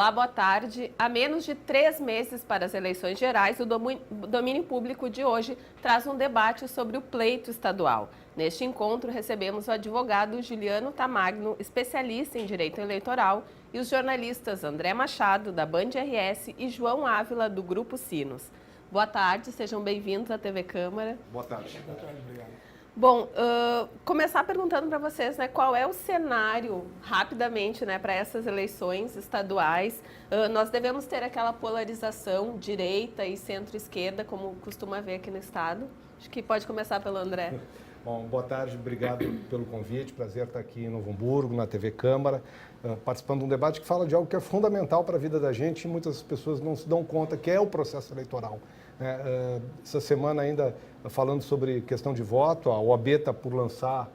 Olá, boa tarde. Há menos de 3 meses para as eleições gerais, o Domínio Público de hoje traz um debate sobre o pleito estadual. Neste encontro, recebemos o advogado Juliano Tamagno, especialista em direito eleitoral, e os jornalistas André Machado, da Band RS, e João Ávila, do Grupo Sinos. Boa tarde, sejam bem-vindos à TV Câmara. Boa tarde. Boa tarde, obrigado. Bom, começar perguntando para vocês, né, qual é o cenário, rapidamente, né, para essas eleições estaduais. Nós devemos ter aquela polarização direita e centro-esquerda, como costuma haver aqui no estado. Acho que pode começar pelo André. Bom, boa tarde, obrigado pelo convite. Prazer estar aqui em Novo Hamburgo, na TV Câmara, participando de um debate que fala de algo que é fundamental para a vida da gente e muitas pessoas não se dão conta, que é o processo eleitoral. Essa semana ainda falando sobre questão de voto, a OAB está por lançar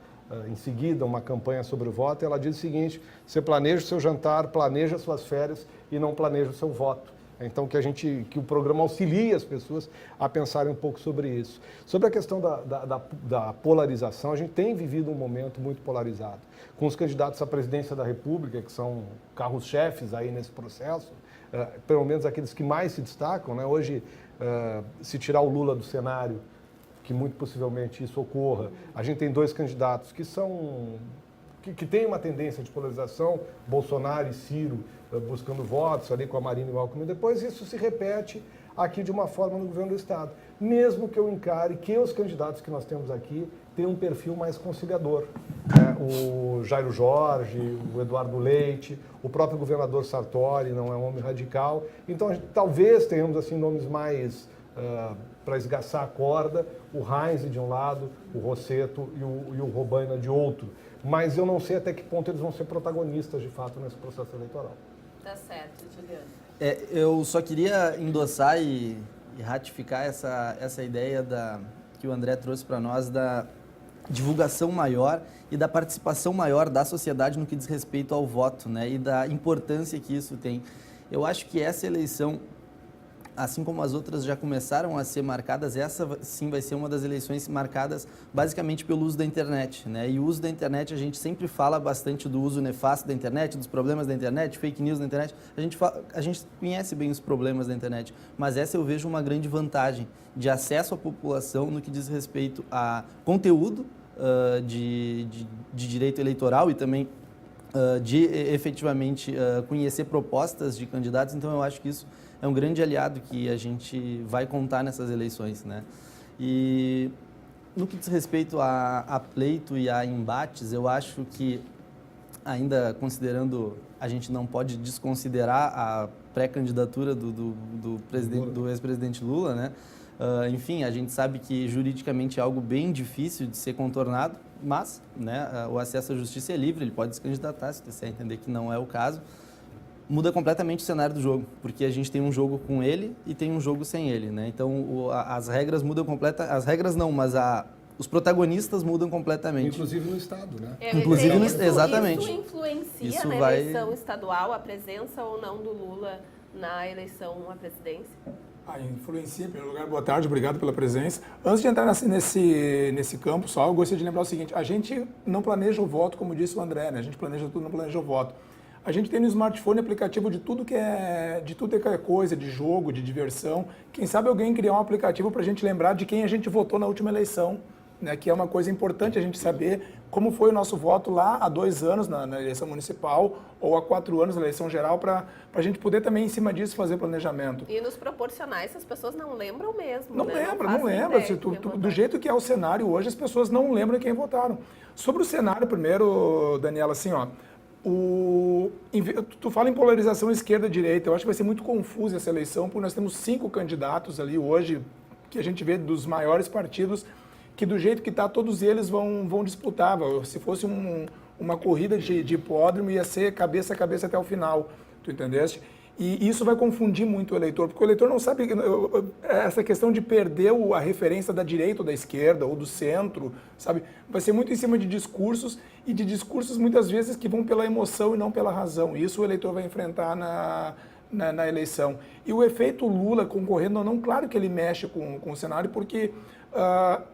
em seguida uma campanha sobre o voto, e ela diz o seguinte: você planeja o seu jantar, planeja suas férias e não planeja o seu voto. Então que o programa auxilie as pessoas a pensarem um pouco sobre isso. Sobre a questão da polarização, a gente tem vivido um momento muito polarizado, com os candidatos à presidência da República, que são carros-chefes aí nesse processo, pelo menos aqueles que mais se destacam, né? Hoje, se tirar o Lula do cenário, que muito possivelmente isso ocorra, a gente tem dois candidatos que têm uma tendência de polarização, Bolsonaro e Ciro buscando votos ali com a Marina e o Alckmin. Depois isso se repete aqui de uma forma no governo do Estado. Mesmo que eu encare que os candidatos que nós temos aqui têm um perfil mais conciliador. O Jairo Jorge, o Eduardo Leite, o próprio governador Sartori não é um homem radical. Então, talvez tenhamos assim nomes mais para esgaçar a corda, o Heinz de um lado, o Rosseto e o Robaina de outro. Mas eu não sei até que ponto eles vão ser protagonistas, de fato, nesse processo eleitoral. Tá certo, Juliano. Eu só queria endossar e ratificar essa ideia que o André trouxe para nós da divulgação maior e da participação maior da sociedade no que diz respeito ao voto, né, e da importância que isso tem. Eu acho que essa eleição, assim como as outras já começaram a ser marcadas, essa sim vai ser uma das eleições marcadas basicamente pelo uso da internet, né? E o uso da internet, a gente sempre fala bastante do uso nefasto da internet, dos problemas da internet, fake news da internet. A gente conhece bem os problemas da internet, mas essa eu vejo uma grande vantagem de acesso à população no que diz respeito a conteúdo de direito eleitoral e também de efetivamente conhecer propostas de candidatos. Então eu acho que isso é um grande aliado que a gente vai contar nessas eleições, né? E no que diz respeito a pleito e a embates, eu acho que, ainda considerando, a gente não pode desconsiderar a pré-candidatura do ex-presidente Lula, né? Enfim, a gente sabe que juridicamente é algo bem difícil de ser contornado, mas, né, o acesso à justiça é livre, ele pode se candidatar, se você entender que não é o caso. Muda completamente o cenário do jogo, porque a gente tem um jogo com ele e tem um jogo sem ele, né? Então, as regras mudam completamente. As regras não, mas os protagonistas mudam completamente. Inclusive no Estado, né? Inclusive exatamente. Isso influencia na eleição estadual, a presença ou não do Lula na eleição à presidência? Influencia, em primeiro lugar, boa tarde, obrigado pela presença. Antes de entrar nesse campo só, eu gostaria de lembrar o seguinte: a gente não planeja o voto, como disse o André, né? A gente planeja tudo, não planeja o voto. A gente tem no smartphone aplicativo de tudo que é coisa, de jogo, de diversão. Quem sabe alguém criar um aplicativo para a gente lembrar de quem a gente votou na última eleição, né? Que é uma coisa importante a gente saber como foi o nosso voto lá há 2 anos na eleição municipal ou há 4 anos na eleição geral, para a gente poder também, em cima disso, fazer planejamento. E nos proporcionais as pessoas não lembram mesmo, Não né? Não lembra. Do jeito que é o cenário hoje, as pessoas não lembram quem votaram. Sobre o cenário, primeiro, Daniela, assim, ó, tu fala em polarização esquerda-direita, eu acho que vai ser muito confusa essa eleição, porque nós temos 5 candidatos ali hoje, que a gente vê dos maiores partidos, que do jeito que está, todos eles vão disputar. Se fosse uma corrida de hipódromo, ia ser cabeça a cabeça até o final, tu entendeste? E isso vai confundir muito o eleitor, porque o eleitor não sabe essa questão de perder a referência da direita ou da esquerda ou do centro, sabe? Vai ser muito em cima de discursos, e de discursos muitas vezes que vão pela emoção e não pela razão. E isso o eleitor vai enfrentar na eleição. E o efeito Lula concorrendo ou não, claro que ele mexe com o cenário, porque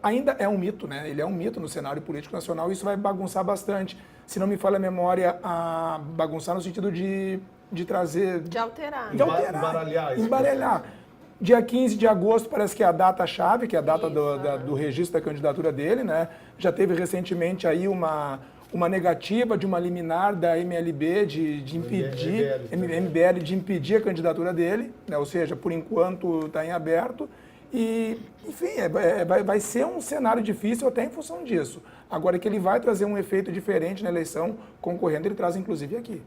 ainda é um mito, né? Ele é um mito no cenário político nacional, e isso vai bagunçar bastante. Se não me falha a memória, bagunçar no sentido de de trazer... De alterar. De alterar, Embaralhar isso. embaralhar. Dia 15 de agosto parece que é a data-chave, que é a data do registro da candidatura dele, né? Já teve recentemente aí uma negativa de uma liminar da MLB de impedir, MBL de impedir a candidatura dele, né? Ou seja, por enquanto está em aberto. E, enfim, vai ser um cenário difícil até em função disso. Agora que ele vai trazer um efeito diferente na eleição, concorrendo, ele traz inclusive aqui.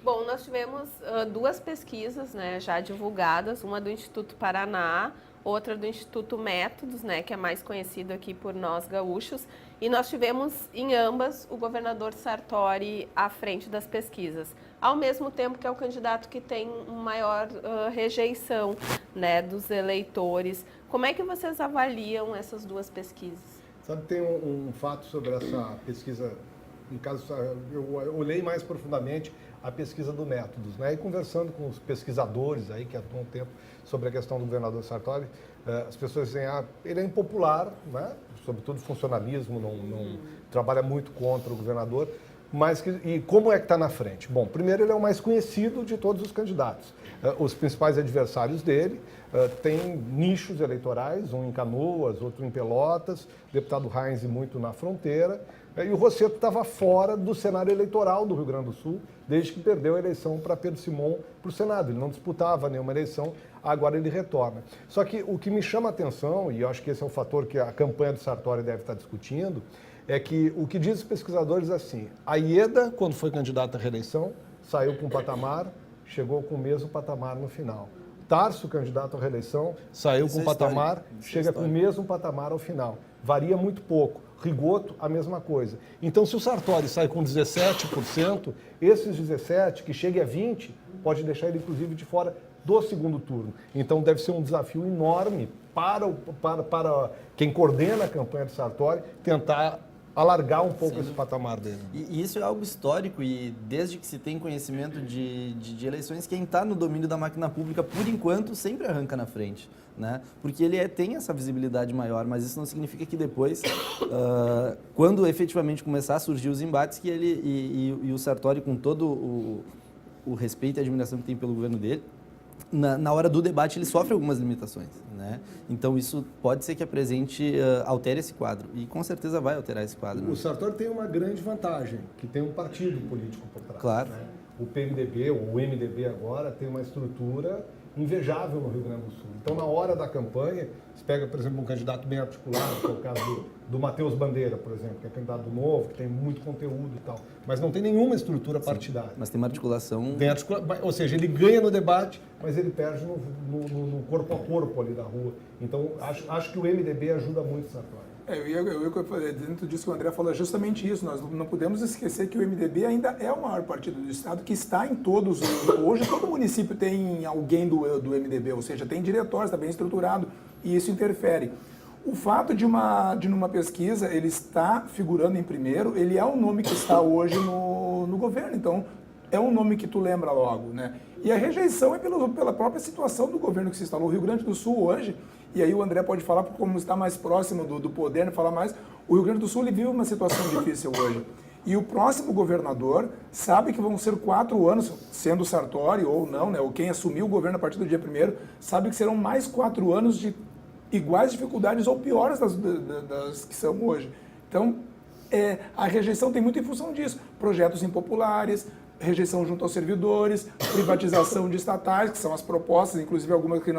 Bom, nós tivemos duas pesquisas, né, já divulgadas, uma do Instituto Paraná, outra do Instituto Métodos, né, que é mais conhecido aqui por nós gaúchos, e nós tivemos em ambas o governador Sartori à frente das pesquisas, ao mesmo tempo que é o candidato que tem maior rejeição, né, dos eleitores. Como é que vocês avaliam essas duas pesquisas? Sabe, tem um fato sobre essa pesquisa, no caso, eu olhei mais profundamente a pesquisa do Métodos, né? E conversando com os pesquisadores aí que atuam um tempo sobre a questão do governador Sartori, as pessoas dizem, ele é impopular, né? Sobretudo funcionalismo, não trabalha muito contra o governador, mas e como é que está na frente? Bom, primeiro ele é o mais conhecido de todos os candidatos. Os principais adversários dele têm nichos eleitorais, um em Canoas, outro em Pelotas, o deputado Heinz muito na fronteira, e o Rosseto estava fora do cenário eleitoral do Rio Grande do Sul, desde que perdeu a eleição para Pedro Simon para o Senado. Ele não disputava nenhuma eleição, agora ele retorna. Só que o que me chama a atenção, e eu acho que esse é um fator que a campanha do Sartori deve estar discutindo, é que o que dizem os pesquisadores é assim, a Ieda, quando foi candidata à reeleição, saiu com um patamar, chegou com o mesmo patamar no final. Tarso, candidato à reeleição, saiu com um patamar, chega com o mesmo patamar ao final. Varia muito pouco. Rigoto, a mesma coisa. Então, se o Sartori sai com 17%, esses 17%, que chegue a 20%, pode deixar ele, inclusive, de fora do segundo turno. Então, deve ser um desafio enorme para quem coordena a campanha do Sartori tentar alargar um pouco esse patamar dele. E isso é algo histórico e desde que se tem conhecimento de eleições, quem está no domínio da máquina pública, por enquanto, sempre arranca na frente, né? Porque ele tem essa visibilidade maior, mas isso não significa que depois, quando efetivamente começar a surgir os embates, que ele e o Sartori, com todo o respeito e admiração que tem pelo governo dele, na hora do debate ele sofre algumas limitações, né? Então isso pode ser que apresente, altere esse quadro e com certeza vai alterar esse quadro. O Sartori tem uma grande vantagem, que tem um partido político por trás. Claro. Né? O PMDB, ou o MDB agora, tem uma estrutura invejável no Rio Grande do Sul. Então, na hora da campanha, você pega, por exemplo, um candidato bem articulado, que é o caso do Matheus Bandeira, por exemplo, que é candidato novo, que tem muito conteúdo e tal, mas não tem nenhuma estrutura partidária. Mas tem uma articulação... Ou seja, ele ganha no debate, mas ele perde no corpo a corpo ali da rua. Então, acho que o MDB ajuda muito o Sartori. Dentro disso que o André falou, é justamente isso. Nós não podemos esquecer que o MDB ainda é o maior partido do Estado, que está em todos. Hoje, todo município tem alguém do MDB, ou seja, tem diretório, está bem estruturado, e isso interfere. O fato de numa pesquisa ele está figurando em primeiro, ele é o nome que está hoje no governo, então é um nome que tu lembra logo, né? E a rejeição é pela própria situação do governo que se instalou. O Rio Grande do Sul hoje, e aí o André pode falar, porque como está mais próximo do poder, falar mais, o Rio Grande do Sul ele vive uma situação difícil hoje. E o próximo governador sabe que vão ser 4 anos, sendo Sartori ou não, né? Ou quem assumiu o governo a partir do dia 1º, sabe que serão mais 4 anos de iguais dificuldades ou piores das que são hoje. Então, a rejeição tem muito em função disso. Projetos impopulares, rejeição junto aos servidores, privatização de estatais, que são as propostas, inclusive algumas que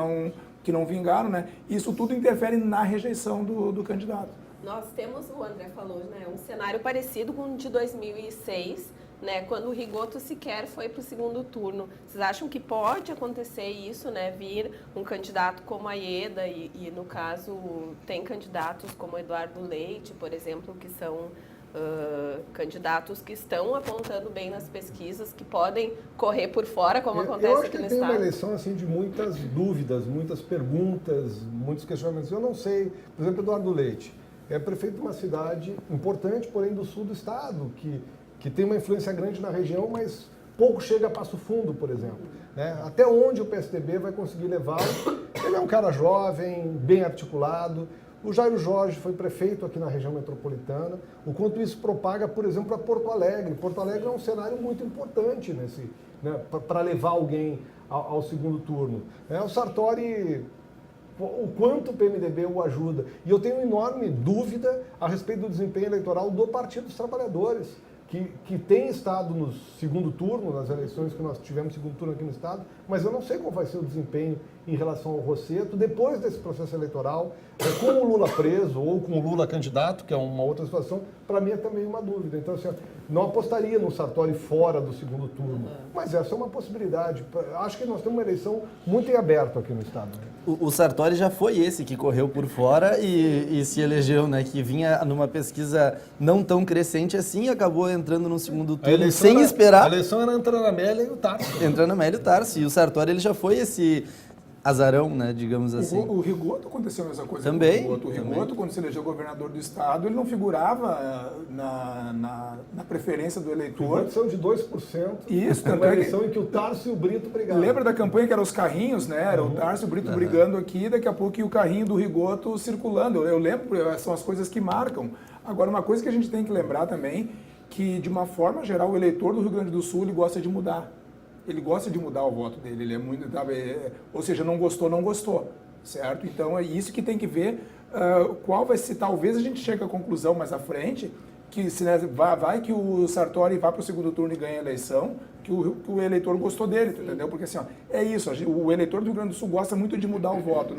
não vingaram, né? Isso tudo interfere na rejeição do candidato. Nós temos, o André falou, né, um cenário parecido com o de 2006, né, quando o Rigoto sequer foi para o segundo turno. Vocês acham que pode acontecer isso, né, vir um candidato como a Ieda e no caso, tem candidatos como Eduardo Leite, por exemplo, que são candidatos que estão apontando bem nas pesquisas, que podem correr por fora, como acontece aqui no Estado? Eu acho que tem uma eleição assim, de muitas dúvidas, muitas perguntas, muitos questionamentos. Eu não sei, por exemplo, Eduardo Leite é prefeito de uma cidade importante, porém do sul do Estado, que tem uma influência grande na região, mas pouco chega a Passo Fundo, por exemplo. Né? Até onde o PSDB vai conseguir levá-lo? Ele é um cara jovem, bem articulado. O Jairo Jorge foi prefeito aqui na região metropolitana, o quanto isso propaga, por exemplo, para Porto Alegre. Porto Alegre é um cenário muito importante para levar alguém ao segundo turno. O Sartori, o quanto o PMDB o ajuda. E eu tenho enorme dúvida a respeito do desempenho eleitoral do Partido dos Trabalhadores, que tem estado no segundo turno, nas eleições que nós tivemos segundo turno aqui no estado, mas eu não sei qual vai ser o desempenho em relação ao Rosseto depois desse processo eleitoral, com o Lula preso ou com o Lula candidato, que é uma outra situação, para mim é também uma dúvida. Então, assim, não apostaria no Sartori fora do segundo turno, mas essa é uma possibilidade. Acho que nós temos uma eleição muito em aberto aqui no estado. O Sartori já foi esse que correu por fora e se elegeu, né? Que vinha numa pesquisa não tão crescente assim e acabou entrando no segundo turno sem esperar. A eleição era entre a Amélia e o Tarso. Entre a Amélia e o Tarso. E o Sartori ele já foi esse azarão, né? Digamos assim. O Rigoto aconteceu a mesma coisa. Também. O Rigoto, quando se elegeu governador do estado, ele não figurava na preferência do eleitor. Uma são de 2%. Isso, uma também. eleição em que o Tarso e o Brito brigaram. Lembra da campanha que eram os carrinhos, né? Era o Tarso e o Brito brigando aqui, daqui a pouco e o carrinho do Rigoto circulando. Eu lembro, são as coisas que marcam. Agora, uma coisa que a gente tem que lembrar também, que de uma forma geral, o eleitor do Rio Grande do Sul, ele gosta de mudar. Ele gosta de mudar o voto dele, ele é muito, ou seja, não gostou, certo? Então é isso que tem que ver qual vai ser, talvez a gente chegue à conclusão mais à frente, que se vai que o Sartori vá para o segundo turno e ganhe a eleição, que o eleitor gostou dele, entendeu? Porque assim, é isso, o eleitor do Rio Grande do Sul gosta muito de mudar o voto,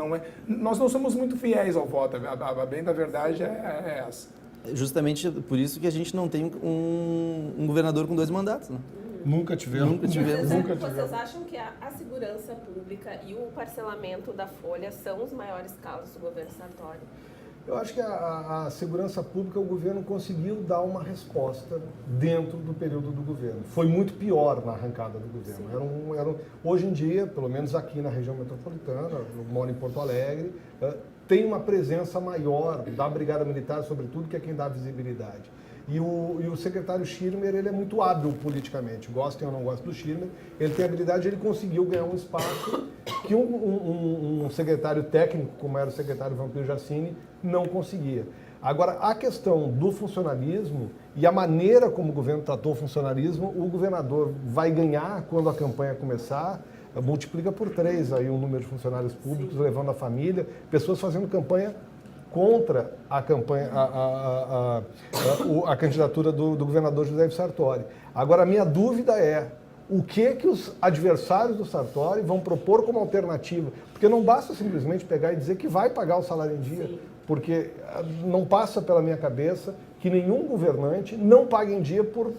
nós não somos muito fiéis ao voto, a bem da verdade é essa. Justamente por isso que a gente não tem um governador com 2 mandatos, né? Nunca tivemos. Vocês acham que a segurança pública e o parcelamento da folha são os maiores calos do governo Sartori? Eu acho que a segurança pública, o governo conseguiu dar uma resposta dentro do período do governo. Foi muito pior na arrancada do governo. Hoje em dia, pelo menos aqui na região metropolitana, eu moro em Porto Alegre, tem uma presença maior da Brigada Militar, sobretudo, que é quem dá visibilidade. E o secretário Schirmer, ele é muito hábil politicamente, gostem ou não gostem do Schirmer, ele tem habilidade, ele conseguiu ganhar um espaço que um secretário técnico, como era o secretário Vampiro Jacini, não conseguia. Agora, a questão do funcionalismo e a maneira como o governo tratou o funcionalismo, o governador vai ganhar quando a campanha começar, multiplica por 3 aí o número de funcionários públicos, levando a família, pessoas fazendo campanha contra a campanha, a candidatura do governador José Sartori. Agora, a minha dúvida é o que os adversários do Sartori vão propor como alternativa, porque não basta simplesmente pegar e dizer que vai pagar o salário em dia, porque não passa pela minha cabeça que nenhum governante não pague em dia por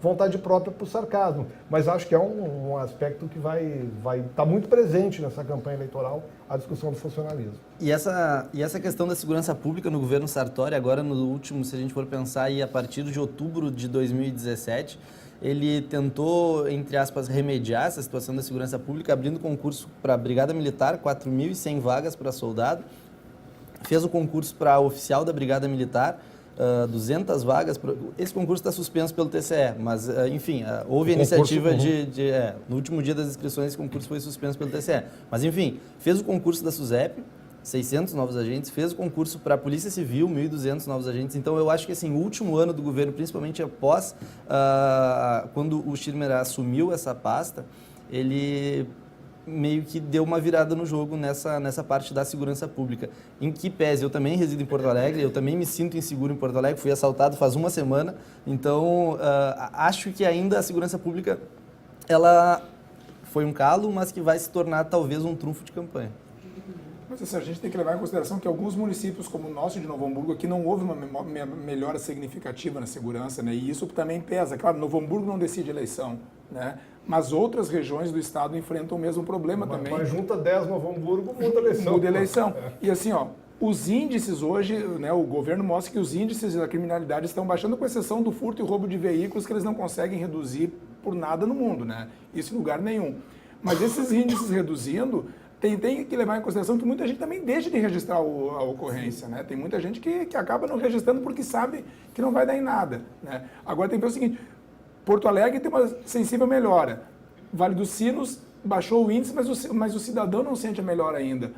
vontade própria, por sarcasmo, mas acho que é um aspecto que vai estar muito presente nessa campanha eleitoral, a discussão do funcionalismo. E essa questão da segurança pública no governo Sartori, agora no último, se a gente for pensar aí, a partir de outubro de 2017, ele tentou, entre aspas, remediar essa situação da segurança pública, abrindo concurso para a Brigada Militar, 4.100 vagas para soldado, fez o concurso para oficial da Brigada Militar, 200 vagas. Esse concurso está suspenso pelo TCE, mas, enfim, houve a iniciativa no último dia das inscrições, esse concurso foi suspenso pelo TCE. Mas, enfim, fez o concurso da SUSEP, 600 novos agentes, fez o concurso para a Polícia Civil, 1.200 novos agentes. Então, eu acho que, assim, o último ano do governo, principalmente após, quando o Schirmer assumiu essa pasta, ele meio que deu uma virada no jogo nessa parte da segurança pública. Em que pese, eu também resido em Porto Alegre, eu também me sinto inseguro em Porto Alegre, fui assaltado faz uma semana, então acho que ainda a segurança pública, ela foi um calo, mas que vai se tornar talvez um trunfo de campanha. Mas assim, a gente tem que levar em consideração que alguns municípios, como o nosso de Novo Hamburgo, aqui não houve uma melhora significativa na segurança, né? E isso também pesa. Claro, Novo Hamburgo não decide eleição, né? Mas outras regiões do estado enfrentam o mesmo problema também. Mas junta 10 Novo Hamburgo, muda a eleição. Muda a eleição. E assim, os índices hoje, né, o governo mostra que os índices da criminalidade estão baixando, com exceção do furto e roubo de veículos, que eles não conseguem reduzir por nada no mundo, né? Isso em lugar nenhum. Mas esses índices reduzindo, tem que levar em consideração que muita gente também deixa de registrar a ocorrência, né? Tem muita gente que acaba não registrando porque sabe que não vai dar em nada, né? Agora tem que ver o seguinte, Porto Alegre tem uma sensível melhora, Vale dos Sinos baixou o índice, mas o cidadão não sente a melhora ainda.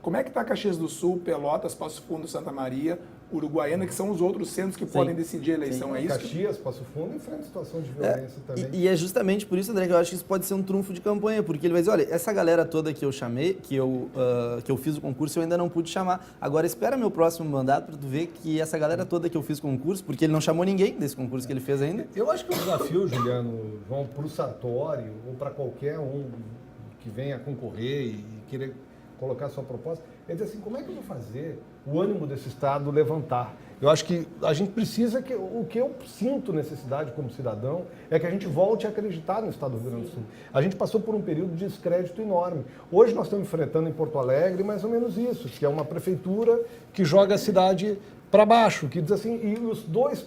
Como é que está Caxias do Sul, Pelotas, Passo Fundo, Santa Maria, Uruguaiana, que são os outros centros que podem decidir a eleição? É isso? Caxias, Passo Fundo, enfrenta situação de violência também. E é justamente por isso, André, que eu acho que isso pode ser um trunfo de campanha, porque ele vai dizer, olha, essa galera toda que eu chamei, que eu fiz o concurso, eu ainda não pude chamar. Agora espera meu próximo mandato para tu ver que essa galera toda que eu fiz concurso, porque ele não chamou ninguém desse concurso que ele fez ainda. Eu acho que o desafio, Juliano, João, para o Sartori ou para qualquer um que venha concorrer e querer colocar sua proposta, é dizer assim, como é que eu vou fazer o ânimo desse Estado levantar? Eu acho que a gente precisa, o que eu sinto necessidade como cidadão, é que a gente volte a acreditar no Estado do Rio Grande do Sul. A gente passou por um período de descrédito enorme. Hoje nós estamos enfrentando em Porto Alegre mais ou menos isso, que é uma prefeitura que joga a cidade para baixo, que diz assim, e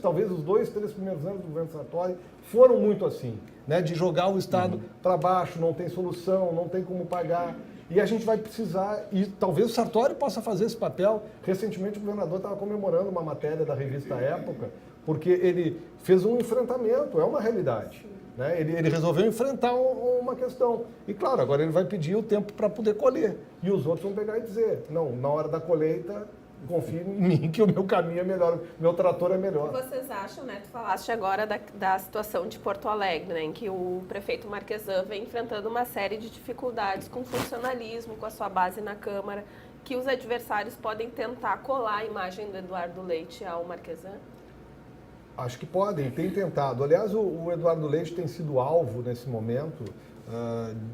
talvez os 2, 3 primeiros anos do governo Sartori foram muito assim, né, de jogar o Estado para baixo, não tem solução, não tem como pagar. E a gente vai precisar, e talvez o Sartori possa fazer esse papel. Recentemente o governador estava comemorando uma matéria da revista Época, porque ele fez um enfrentamento, é uma realidade. Né? Ele resolveu enfrentar uma questão. E claro, agora ele vai pedir o tempo para poder colher. E os outros vão pegar e dizer, não, na hora da colheita, confie em mim que o meu caminho é melhor, o meu trator é melhor. Vocês acham, né? Tu falaste agora da situação de Porto Alegre, né? Em que o prefeito Marquesan vem enfrentando uma série de dificuldades com funcionalismo, com a sua base na Câmara, que os adversários podem tentar colar a imagem do Eduardo Leite ao Marquesan? Acho que podem, tem tentado. Aliás, o Eduardo Leite tem sido alvo nesse momento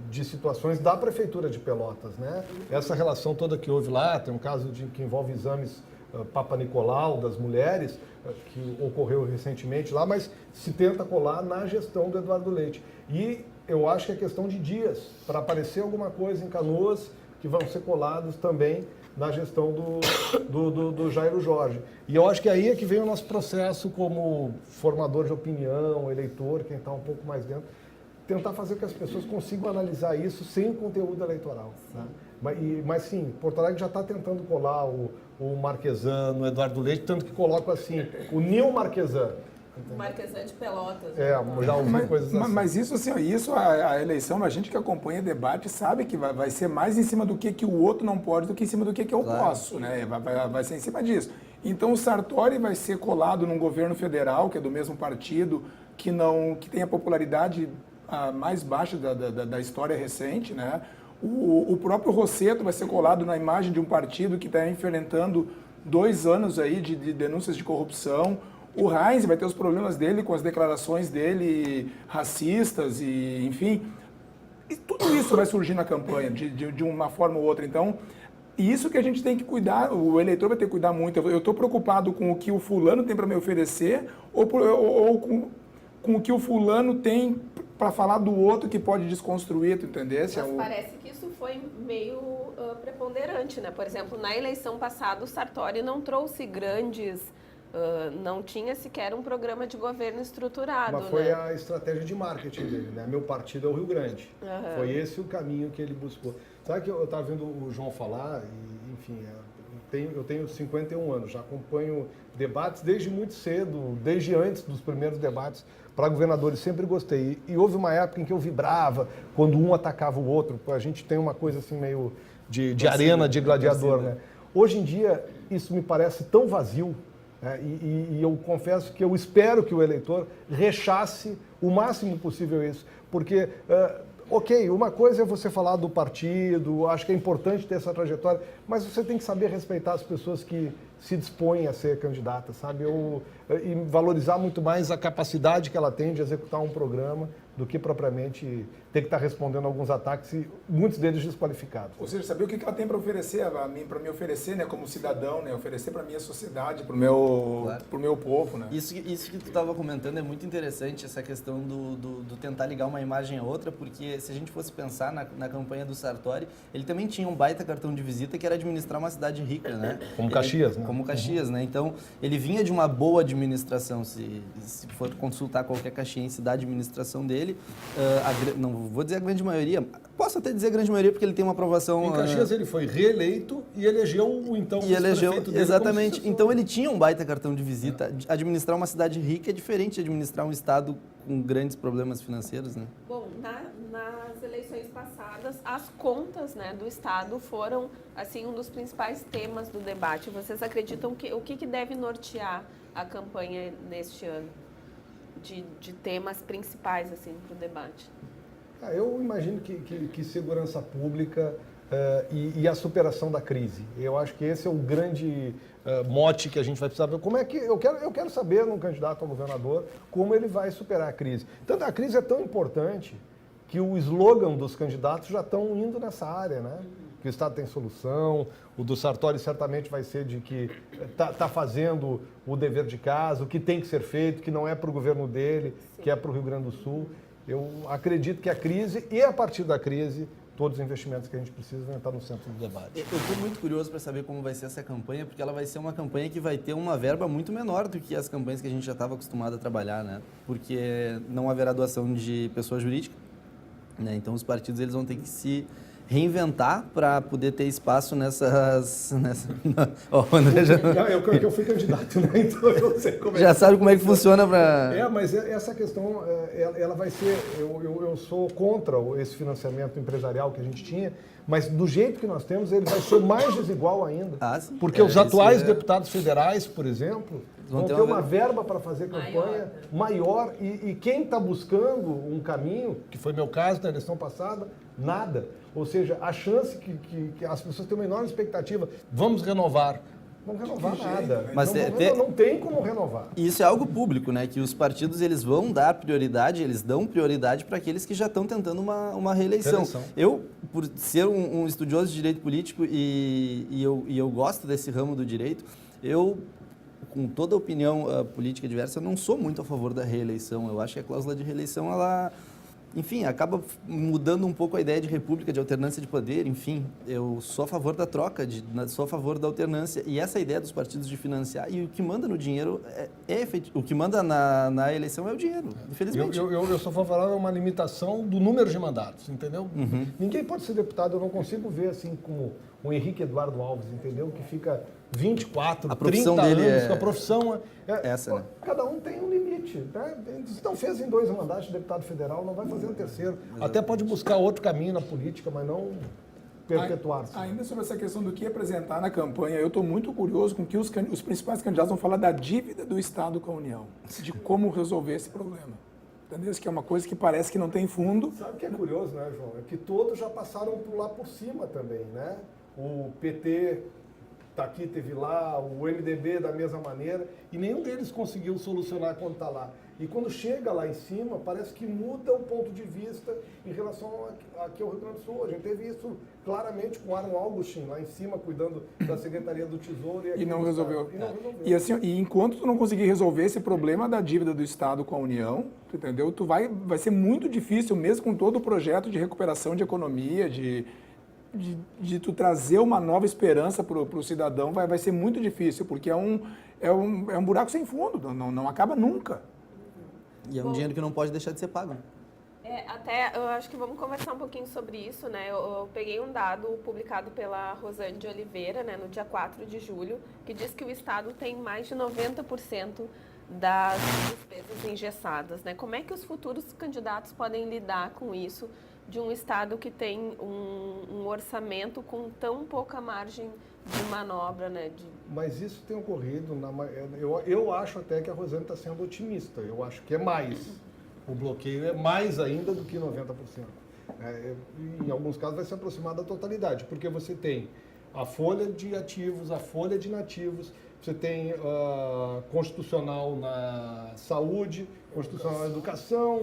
de situações da Prefeitura de Pelotas, né? Essa relação toda que houve lá, tem um caso que envolve exames Papa Nicolau das mulheres, que ocorreu recentemente lá, mas se tenta colar na gestão do Eduardo Leite. E eu acho que é questão de dias para aparecer alguma coisa em Canoas que vão ser colados também na gestão do Jairo Jorge. E eu acho que aí é que vem o nosso processo como formador de opinião, eleitor, quem está um pouco mais dentro, tentar fazer com que as pessoas consigam analisar isso sem conteúdo eleitoral. Né? Mas sim, Porto Alegre já está tentando colar o Marquesan no Eduardo Leite, tanto que coloca assim, o Nil Marquesan. O Marquesan de Pelotas. Já ouvi coisas assim. Mas isso, assim, a eleição, a gente que acompanha debate sabe que vai ser mais em cima do que o outro não pode do que em cima do que eu posso, né? Vai ser em cima disso. Então o Sartori vai ser colado num governo federal, que é do mesmo partido, que tem a popularidade mais baixa da história recente, né? O próprio Rosseto vai ser colado na imagem de um partido que está enfrentando 2 anos aí de denúncias de corrupção. O Heinz vai ter os problemas dele com as declarações dele racistas e, enfim, e tudo isso vai surgir na campanha de uma forma ou outra. Então, isso que a gente tem que cuidar, o eleitor vai ter que cuidar muito. Eu estou preocupado com o que o fulano tem para me oferecer ou com o que o fulano tem para falar do outro que pode desconstruir, tu entendesse? Mas parece que isso foi meio preponderante, né? Por exemplo, na eleição passada, o Sartori não trouxe grandes... não tinha sequer um programa de governo estruturado. Mas foi né? a estratégia de marketing dele, né? Meu partido é o Rio Grande. Foi esse o caminho que ele buscou. Sabe que eu estava vendo o João falar, e, enfim, eu tenho 51 anos, já acompanho debates desde muito cedo, desde antes dos primeiros debates para governadores, sempre gostei. E houve uma época em que eu vibrava quando um atacava o outro. A gente tem uma coisa assim meio de arena, de gladiador, né? Hoje em dia, isso me parece tão vazio. E eu confesso que eu espero que o eleitor rechace o máximo possível isso, porque, ok, uma coisa é você falar do partido, acho que é importante ter essa trajetória, mas você tem que saber respeitar as pessoas que se dispõem a ser candidatas, sabe? E valorizar muito mais a capacidade que ela tem de executar um programa do que propriamente ter que estar respondendo a alguns ataques, e muitos deles desqualificados. Ou seja, saber o que ela tem para oferecer a mim, para me oferecer, né, como cidadão, né, oferecer para a minha sociedade, para o meu povo, né? Isso que tu estava comentando é muito interessante, essa questão do tentar ligar uma imagem a outra, porque se a gente fosse pensar na campanha do Sartori, ele também tinha um baita cartão de visita que era administrar uma cidade rica, né? Como Caxias, né? Como Caxias, né? Então, ele vinha de uma boa administração, se for consultar qualquer caxiense da administração dele, não vou dizer a grande maioria, posso até dizer a grande maioria porque ele tem uma aprovação... Em Caxias ele foi reeleito e elegeu o então prefeito dele. Exatamente. Então ele tinha um baita cartão de visita. Administrar uma cidade rica é diferente de administrar um estado com grandes problemas financeiros, né? Bom, nas eleições passadas, as contas, né, do Estado foram assim um dos principais temas do debate. Vocês acreditam que o que deve nortear a campanha neste ano de temas principais assim para o debate? Eu imagino que segurança pública e a superação da crise. Eu acho que esse é o grande mote que a gente vai precisar ver. Como é que eu quero saber num candidato a governador como ele vai superar a crise. Tanto a crise é tão importante que o slogan dos candidatos já estão indo nessa área, né? Que o Estado tem solução, o do Sartori certamente vai ser de que está fazendo o dever de casa, o que tem que ser feito, que não é para o governo dele, que é para o Rio Grande do Sul. Eu acredito que a crise e a partir da crise, todos os investimentos que a gente precisa vão estar no centro do debate. Eu estou muito curioso para saber como vai ser essa campanha, porque ela vai ser uma campanha que vai ter uma verba muito menor do que as campanhas que a gente já estava acostumado a trabalhar, né? Porque não haverá doação de pessoa jurídica, né? Então os partidos eles vão ter que se reinventar para poder ter espaço nessas... Oh, o André já... Eu fui candidato, né? Então eu sei como já sabe como é que funciona para... Mas essa questão, ela vai ser... Eu sou contra esse financiamento empresarial que a gente tinha, mas do jeito que nós temos, ele vai ser mais desigual ainda. Sim. Porque os atuais deputados federais, por exemplo, vão ter uma verba para fazer campanha maior e quem está buscando um caminho, que foi meu caso na eleição passada, nada. Ou seja, a chance que as pessoas têm uma enorme expectativa, vamos renovar. Não renovar nada. Mas não tem como renovar. Isso é algo público, né? Que os partidos eles vão dar prioridade, eles dão prioridade para aqueles que já estão tentando uma reeleição. Eu, por ser um estudioso de direito político e eu gosto desse ramo do direito, com toda a opinião política diversa, eu não sou muito a favor da reeleição. Eu acho que a cláusula de reeleição, ela... Enfim, acaba mudando um pouco a ideia de república, de alternância de poder, enfim. Eu sou a favor da troca, sou a favor da alternância. E essa ideia dos partidos de financiar, e o que manda no dinheiro o que manda na eleição é o dinheiro, infelizmente. Eu sou favorável a uma limitação do número de mandatos, entendeu? Uhum. Ninguém pode ser deputado, eu não consigo ver assim como o Henrique Eduardo Alves, entendeu? Que fica 24, 30 anos, a profissão essa, né? Cada um tem um limite, né? Se não fez em 2 mandatos de deputado federal, não vai fazer um terceiro. Até pode buscar outro caminho na política, mas não perpetuar-se. Ainda sobre essa questão do que apresentar na campanha, eu estou muito curioso com que os principais candidatos vão falar da dívida do Estado com a União, de como resolver esse problema. Entendeu? Isso que é uma coisa que parece que não tem fundo. Sabe o que é curioso, né, João? É que todos já passaram por lá por cima também, né? O PT está aqui, teve lá, o MDB da mesma maneira, e nenhum deles conseguiu solucionar quando está lá. E quando chega lá em cima, parece que muda o ponto de vista em relação aqui ao Rio Grande do Sul. A gente teve isso claramente com o Aaron Augustin, lá em cima, cuidando da Secretaria do Tesouro. E não resolveu. E assim, e enquanto tu não conseguir resolver esse problema da dívida do Estado com a União, tu entendeu? Vai ser muito difícil, mesmo com todo o projeto de recuperação de economia, de tu trazer uma nova esperança para o cidadão, vai ser muito difícil, porque é um buraco sem fundo, não acaba nunca. E é um dinheiro que não pode deixar de ser pago. Até eu acho que vamos conversar um pouquinho sobre isso, né? Eu peguei um dado publicado pela Rosane de Oliveira, né, no dia 4 de julho, que diz que o Estado tem mais de 90% das despesas engessadas, né? Como é que os futuros candidatos podem lidar com isso de um Estado que tem um orçamento com tão pouca margem de manobra, né? Mas isso tem ocorrido, eu acho até que a Rosane está sendo otimista, eu acho que é mais. O bloqueio é mais ainda do que 90%. Em alguns casos vai se aproximar da totalidade, porque você tem a folha de ativos, a folha de inativos, você tem constitucional na saúde, constitucional na educação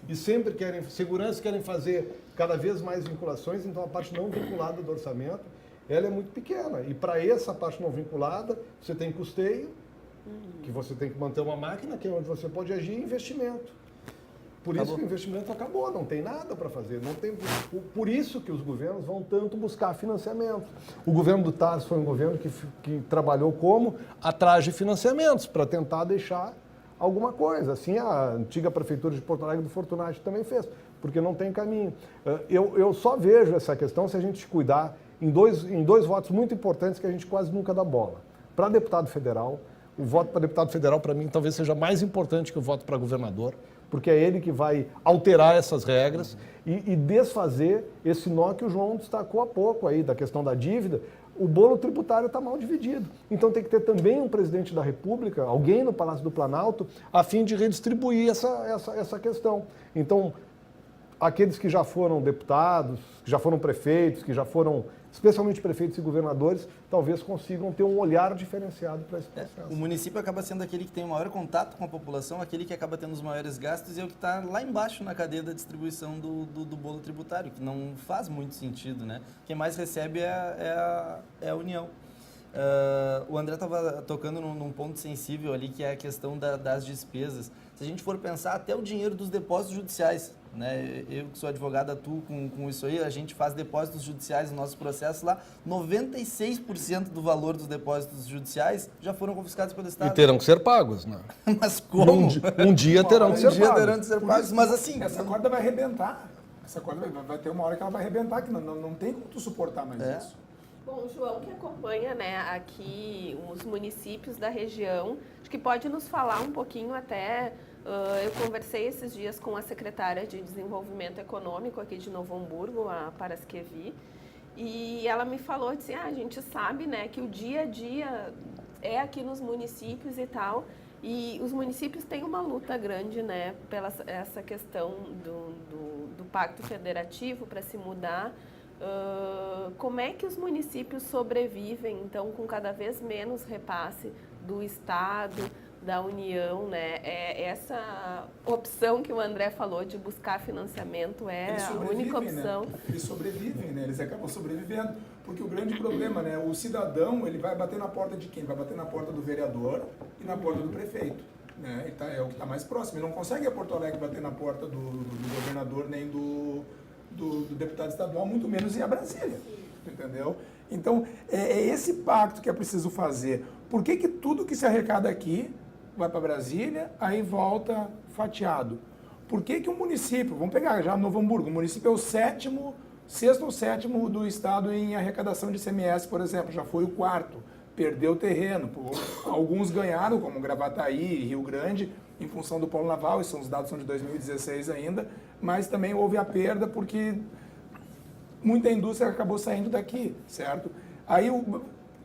e sempre querem segurança, querem fazer cada vez mais vinculações, então a parte não vinculada do orçamento, ela é muito pequena. E para essa parte não vinculada, você tem custeio, que você tem que manter uma máquina, que é onde você pode agir, e investimento. Por isso que o investimento acabou, não tem nada para fazer. Por isso que os governos vão tanto buscar financiamento. O governo do Tarso foi um governo que trabalhou como atrás de financiamentos, para tentar deixar alguma coisa. Assim a antiga prefeitura de Porto Alegre do Fortunati também fez, porque não tem caminho. Eu só vejo essa questão se a gente cuidar em dois votos muito importantes que a gente quase nunca dá bola. Para deputado federal, o voto para deputado federal, para mim, talvez seja mais importante que o voto para governador, porque é ele que vai alterar essas regras e desfazer esse nó que o João destacou há pouco aí, da questão da dívida. O bolo tributário está mal dividido. Então tem que ter também um presidente da República, alguém no Palácio do Planalto, a fim de redistribuir essa questão. Então, aqueles que já foram deputados, que já foram prefeitos, que já foram, especialmente prefeitos e governadores, talvez consigam ter um olhar diferenciado para esse processo. O município acaba sendo aquele que tem o maior contato com a população, aquele que acaba tendo os maiores gastos e é o que está lá embaixo na cadeia da distribuição do bolo tributário, que não faz muito sentido, né? Quem mais recebe é a União. O André estava tocando num ponto sensível ali, que é a questão das despesas. Se a gente for pensar, até o dinheiro dos depósitos judiciais, né? Eu que sou advogado, atuo com isso aí, a gente faz depósitos judiciais no nosso processo lá, 96% do valor dos depósitos judiciais já foram confiscados pelo Estado. E terão que ser pagos, né? Mas como? Um dia terão que ser pagos. Terão que ser pagos, mas assim... Essa corda vai arrebentar. Essa corda vai ter uma hora que ela vai arrebentar, que não tem como tu suportar mais isso. Bom, o João que acompanha, né, aqui os municípios da região, acho que pode nos falar um pouquinho até... eu conversei esses dias com a secretária de Desenvolvimento Econômico aqui de Novo Hamburgo, a Paraskevi, e ela me falou, disse, a gente sabe, né, que o dia a dia é aqui nos municípios e tal, e os municípios têm uma luta grande, né, pela essa questão do Pacto Federativo para se mudar. Como é que os municípios sobrevivem, então, com cada vez menos repasse do Estado, da União, né? Essa opção que o André falou de buscar financiamento é a única opção. Né? Eles sobrevivem, né? Eles acabam sobrevivendo, porque o grande problema, né? O cidadão, ele vai bater na porta de quem? Vai bater na porta do vereador e na porta do prefeito, né? É o que está mais próximo. Ele não consegue a Porto Alegre bater na porta do governador nem do deputado estadual, muito menos ir a Brasília, entendeu? Então, é esse pacto que é preciso fazer. Por que tudo que se arrecada aqui vai para Brasília, aí volta fatiado? Por que o município, vamos pegar já Novo Hamburgo, o município é o sexto ou sétimo do estado em arrecadação de ICMS, por exemplo, já foi o quarto, perdeu terreno. Alguns ganharam, como Gravataí e Rio Grande, em função do polo naval, e os dados são de 2016 ainda, mas também houve a perda porque muita indústria acabou saindo daqui, certo? Aí,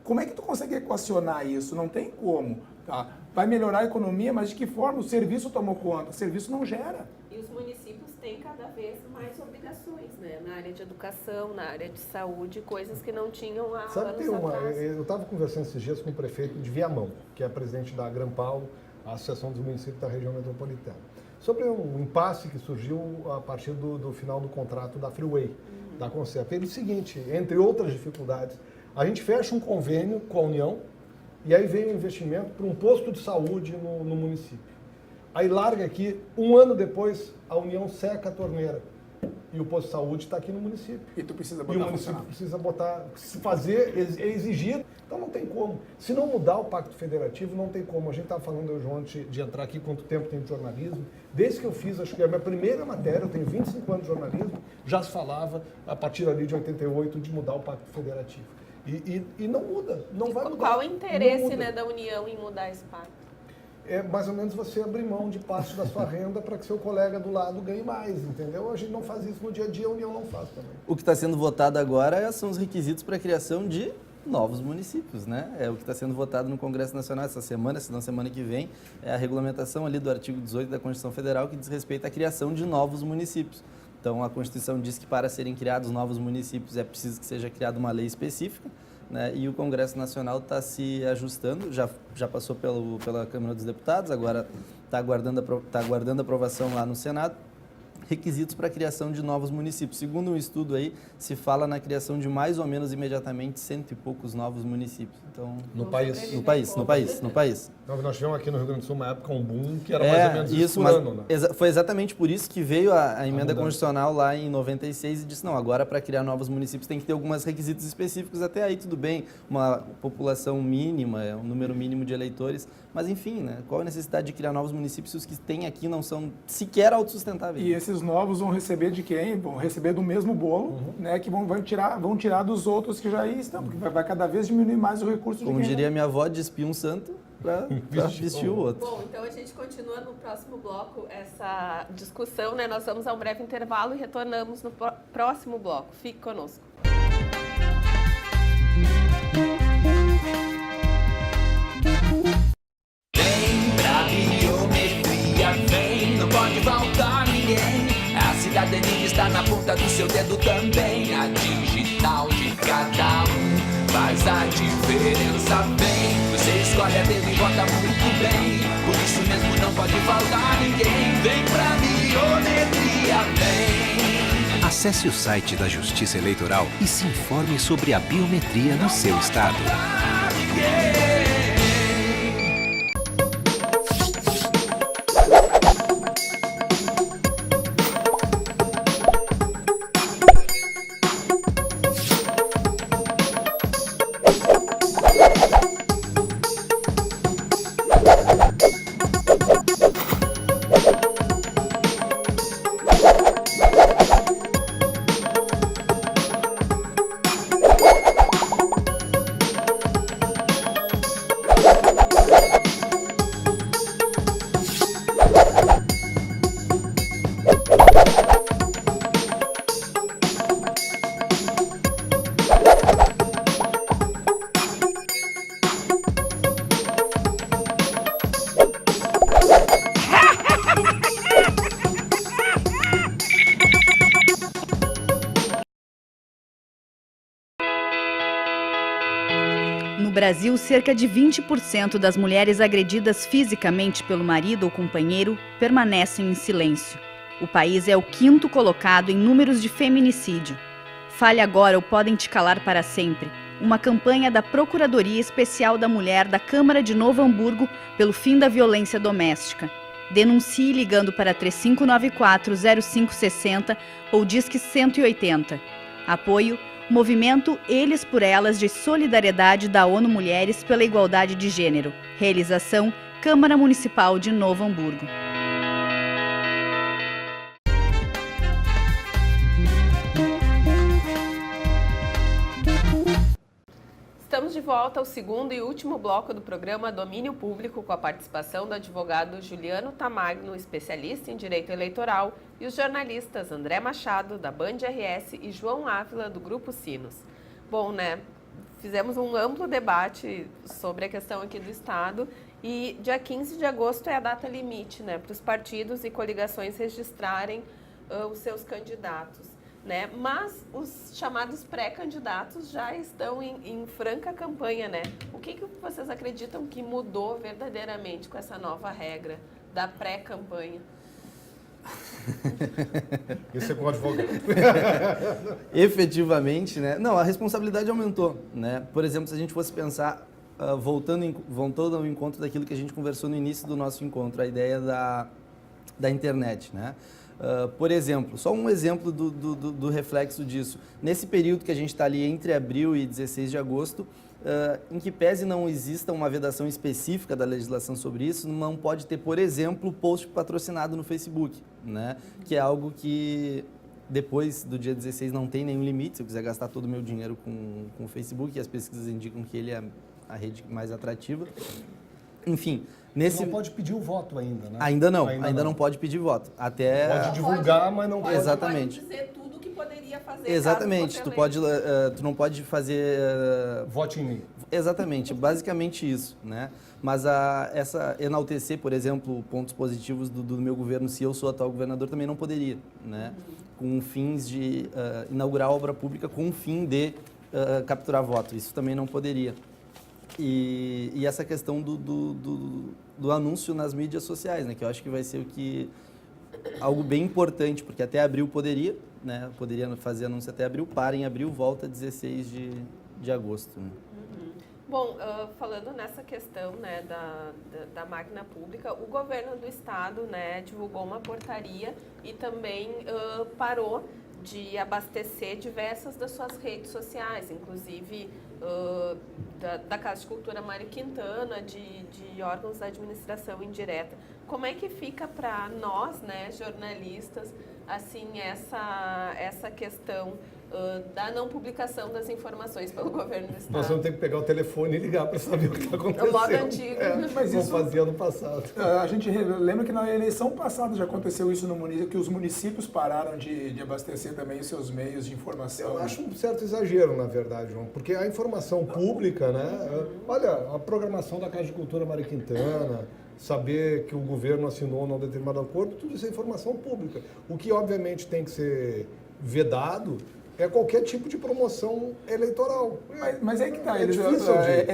como é que tu consegue equacionar isso? Não tem como, tá? Vai melhorar a economia, mas de que forma? O serviço tomou conta, o serviço não gera. E os municípios têm cada vez mais obrigações, né? Na área de educação, na área de saúde, coisas que não tinham há anos atrás. Eu estava conversando esses dias com o prefeito de Viamão, que é presidente da Grampal, a Associação dos Municípios da Região Metropolitana, sobre um impasse que surgiu a partir do final do contrato da Freeway, da Concep. Ele disse o seguinte, entre outras dificuldades, a gente fecha um convênio com a União e aí vem o investimento para um posto de saúde no município. Aí larga aqui, um ano depois, a União seca a torneira. E o posto de saúde está aqui no município. E tu precisa botar. E o município precisa botar, fazer, exigir. Então não tem como. Se não mudar o Pacto Federativo, não tem como. A gente estava falando, João, de entrar aqui, quanto tempo tem de jornalismo. Desde que eu fiz, acho que a minha primeira matéria, eu tenho 25 anos de jornalismo, já se falava, a partir ali de 88, de mudar o Pacto Federativo. E não muda, não vai mudar. Qual o interesse, né, da União em mudar esse pacto? É mais ou menos você abrir mão de parte da sua renda para que seu colega do lado ganhe mais, entendeu? A gente não faz isso no dia a dia, a União não faz também. O que está sendo votado agora são os requisitos para a criação de novos municípios, né? É o que está sendo votado no Congresso Nacional essa semana, se não semana que vem, é a regulamentação ali do artigo 18 da Constituição Federal que diz respeito à criação de novos municípios. Então, a Constituição diz que para serem criados novos municípios é preciso que seja criada uma lei específica, né? E o Congresso Nacional está se ajustando, já passou pela Câmara dos Deputados, agora está aguardando aprovação lá no Senado, requisitos para a criação de novos municípios. Segundo um estudo aí, se fala na criação de mais ou menos imediatamente 100 e poucos novos municípios. Então, no país. Então, nós tivemos aqui no Rio Grande do Sul uma época, um boom, que era mais ou menos isso por ano, né? Foi exatamente por isso que veio a emenda constitucional lá em 96 e disse, não, agora para criar novos municípios tem que ter alguns requisitos específicos, até aí tudo bem, uma população mínima, um número mínimo de eleitores, mas enfim, né? Qual a necessidade de criar novos municípios se os que tem aqui não são sequer autossustentáveis? E esses novos vão receber de quem? Vão receber do mesmo bolo, né? Que vão tirar dos outros que já estão, porque vai cada vez diminuir mais o recurso de Como quem, diria né? minha avó, despia um santo para vestir o outro. Bom, então a gente continua no próximo bloco essa discussão, né? Nós vamos a um breve intervalo e retornamos no próximo bloco. Fique conosco. Vem pra biometria, vem, não pode faltar ninguém. A cidadania está na ponta do seu dedo também. A digital de cada um faz a diferença, vem. Você escolhe a dedo e vota muito bem. Por isso mesmo não pode faltar ninguém. Vem pra biometria, vem. Acesse o site da Justiça Eleitoral e se informe sobre a biometria no seu estado. No Brasil, cerca de 20% das mulheres agredidas fisicamente pelo marido ou companheiro permanecem em silêncio. O país é o 5º colocado em números de feminicídio. Fale agora ou podem te calar para sempre. Uma campanha da Procuradoria Especial da Mulher da Câmara de Novo Hamburgo pelo fim da violência doméstica. Denuncie ligando para 3594-0560 ou Disque 180. Apoio Movimento Eles por Elas de Solidariedade da ONU Mulheres pela Igualdade de Gênero. Realização Câmara Municipal de Novo Hamburgo. Estamos de volta ao segundo e último bloco do programa Domínio Público, com a participação do advogado Juliano Tamagno, especialista em direito eleitoral, e os jornalistas André Machado, da Band RS, e João Ávila, do Grupo Sinos. Bom, né, fizemos um amplo debate sobre a questão aqui do Estado e dia 15 de agosto é a data limite, né, para os partidos e coligações registrarem os seus candidatos. Né? Mas os chamados pré-candidatos já estão em franca campanha, né? O que vocês acreditam que mudou verdadeiramente com essa nova regra da pré-campanha? Isso é com o advogado. Efetivamente, né? Não, a responsabilidade aumentou, né? Por exemplo, se a gente fosse pensar, voltando ao encontro daquilo que a gente conversou no início do nosso encontro, a ideia da internet, né? Por exemplo, só um exemplo do reflexo disso. Nesse período que a gente está ali entre abril e 16 de agosto, em que pese não exista uma vedação específica da legislação sobre isso, não pode ter, por exemplo, post patrocinado no Facebook, né? Que é algo que depois do dia 16 não tem nenhum limite. Se eu quiser gastar todo o meu dinheiro com o Facebook, e as pesquisas indicam que ele é a rede mais atrativa. Enfim, Não pode pedir o voto ainda, né? Ainda não pode pedir voto. Até Pode divulgar, mas não pode. Exatamente. Pode dizer tudo o que poderia fazer. Exatamente. Tu não pode fazer Vote em mim. Exatamente, basicamente isso, né? Mas enaltecer, por exemplo, pontos positivos do meu governo, se eu sou atual governador, também não poderia, né? Com fins de inaugurar obra pública com o fim de capturar voto. Isso também não poderia. E essa questão do anúncio nas mídias sociais, né? Que eu acho que vai ser algo bem importante, porque até abril poderia, né? Poderia fazer anúncio até abril, para em abril, volta 16 de agosto. Né? Bom, falando nessa questão, né, da máquina pública, o governo do estado, né, divulgou uma portaria e também parou de abastecer diversas das suas redes sociais, inclusive da Casa de Cultura Mário Quintana, de órgãos da administração indireta. Como é que fica para nós, né, jornalistas, assim, essa questão da não publicação das informações pelo governo do Estado. Nós vamos ter que pegar o telefone e ligar para saber o que está acontecendo. O modo antigo. Mas Como isso- fazia no passado. A gente lembra que na eleição passada já aconteceu isso no município, que os municípios pararam de abastecer também os seus meios de informação. Eu acho um certo exagero, na verdade, João, porque a informação pública, né? Olha, a programação da Casa de Cultura Mário Quintana, saber que o governo assinou ou não determinado acordo, tudo isso é informação pública. O que, obviamente, tem que ser vedado é qualquer tipo de promoção eleitoral. Mas é que tá, é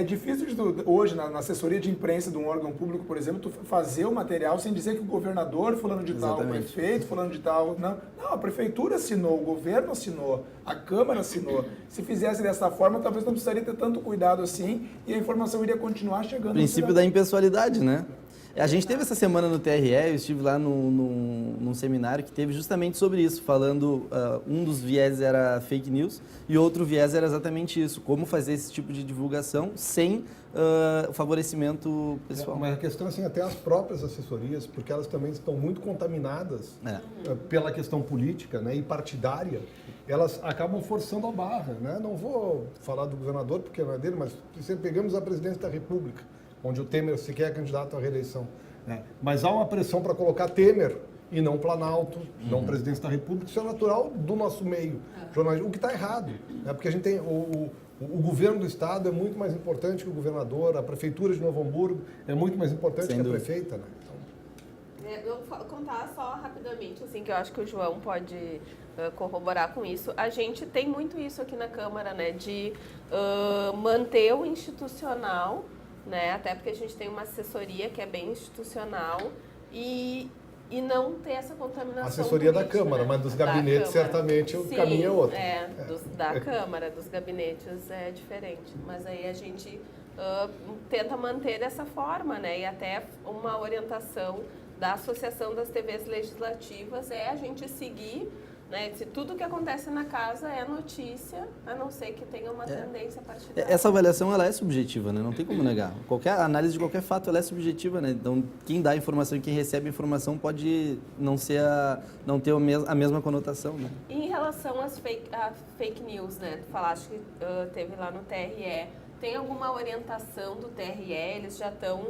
difícil hoje na assessoria de imprensa de um órgão público, por exemplo, tu fazer o material sem dizer que o governador fulano de tal, o prefeito fulano de tal, não, a prefeitura assinou, o governo assinou, a Câmara assinou. Se fizesse dessa forma, talvez não precisaria ter tanto cuidado assim e a informação iria continuar chegando. Princípio da impessoalidade, né? A gente teve essa semana no TRE, eu estive lá num seminário que teve justamente sobre isso, falando, um dos viés era fake news e outro viés era exatamente isso, como fazer esse tipo de divulgação sem favorecimento pessoal. Mas a questão, assim, até as próprias assessorias, porque elas também estão muito contaminadas pela questão política, né, e partidária, elas acabam forçando a barra, né? Não vou falar do governador porque não é dele, mas se pegamos a presidência da República, onde o Temer sequer é candidato à reeleição, né? Mas há uma pressão para colocar Temer e não Planalto, não presidência da República, isso é natural do nosso meio jornalístico, o que está errado, né? Porque a gente tem o governo do Estado é muito mais importante que o governador, a prefeitura de Novo Hamburgo é muito mais importante que a prefeita, né? Eu vou contar só rapidamente, assim, que eu acho que o João pode corroborar com isso. A gente tem muito isso aqui na Câmara, né, de manter o institucional, né, até porque a gente tem uma assessoria que é bem institucional e não ter essa contaminação A assessoria política, da Câmara, né? mas dos Da gabinetes, Câmara. certamente, o Sim, caminho é outro. Da Câmara, dos gabinetes é diferente. Mas aí a gente tenta manter dessa forma, né? E até uma orientação da Associação das TVs Legislativas é a gente seguir, né? Se tudo que acontece na casa é notícia, a não ser que tenha uma tendência partidária. Essa avaliação ela é subjetiva, né? Não tem como negar. Qualquer análise de qualquer fato ela é subjetiva, né? Então quem dá a informação e quem recebe a informação pode não ter a mesma conotação, né? E em relação às fake news, né? Tu falaste que teve lá no TRE. Tem alguma orientação do TRE? Eles já estão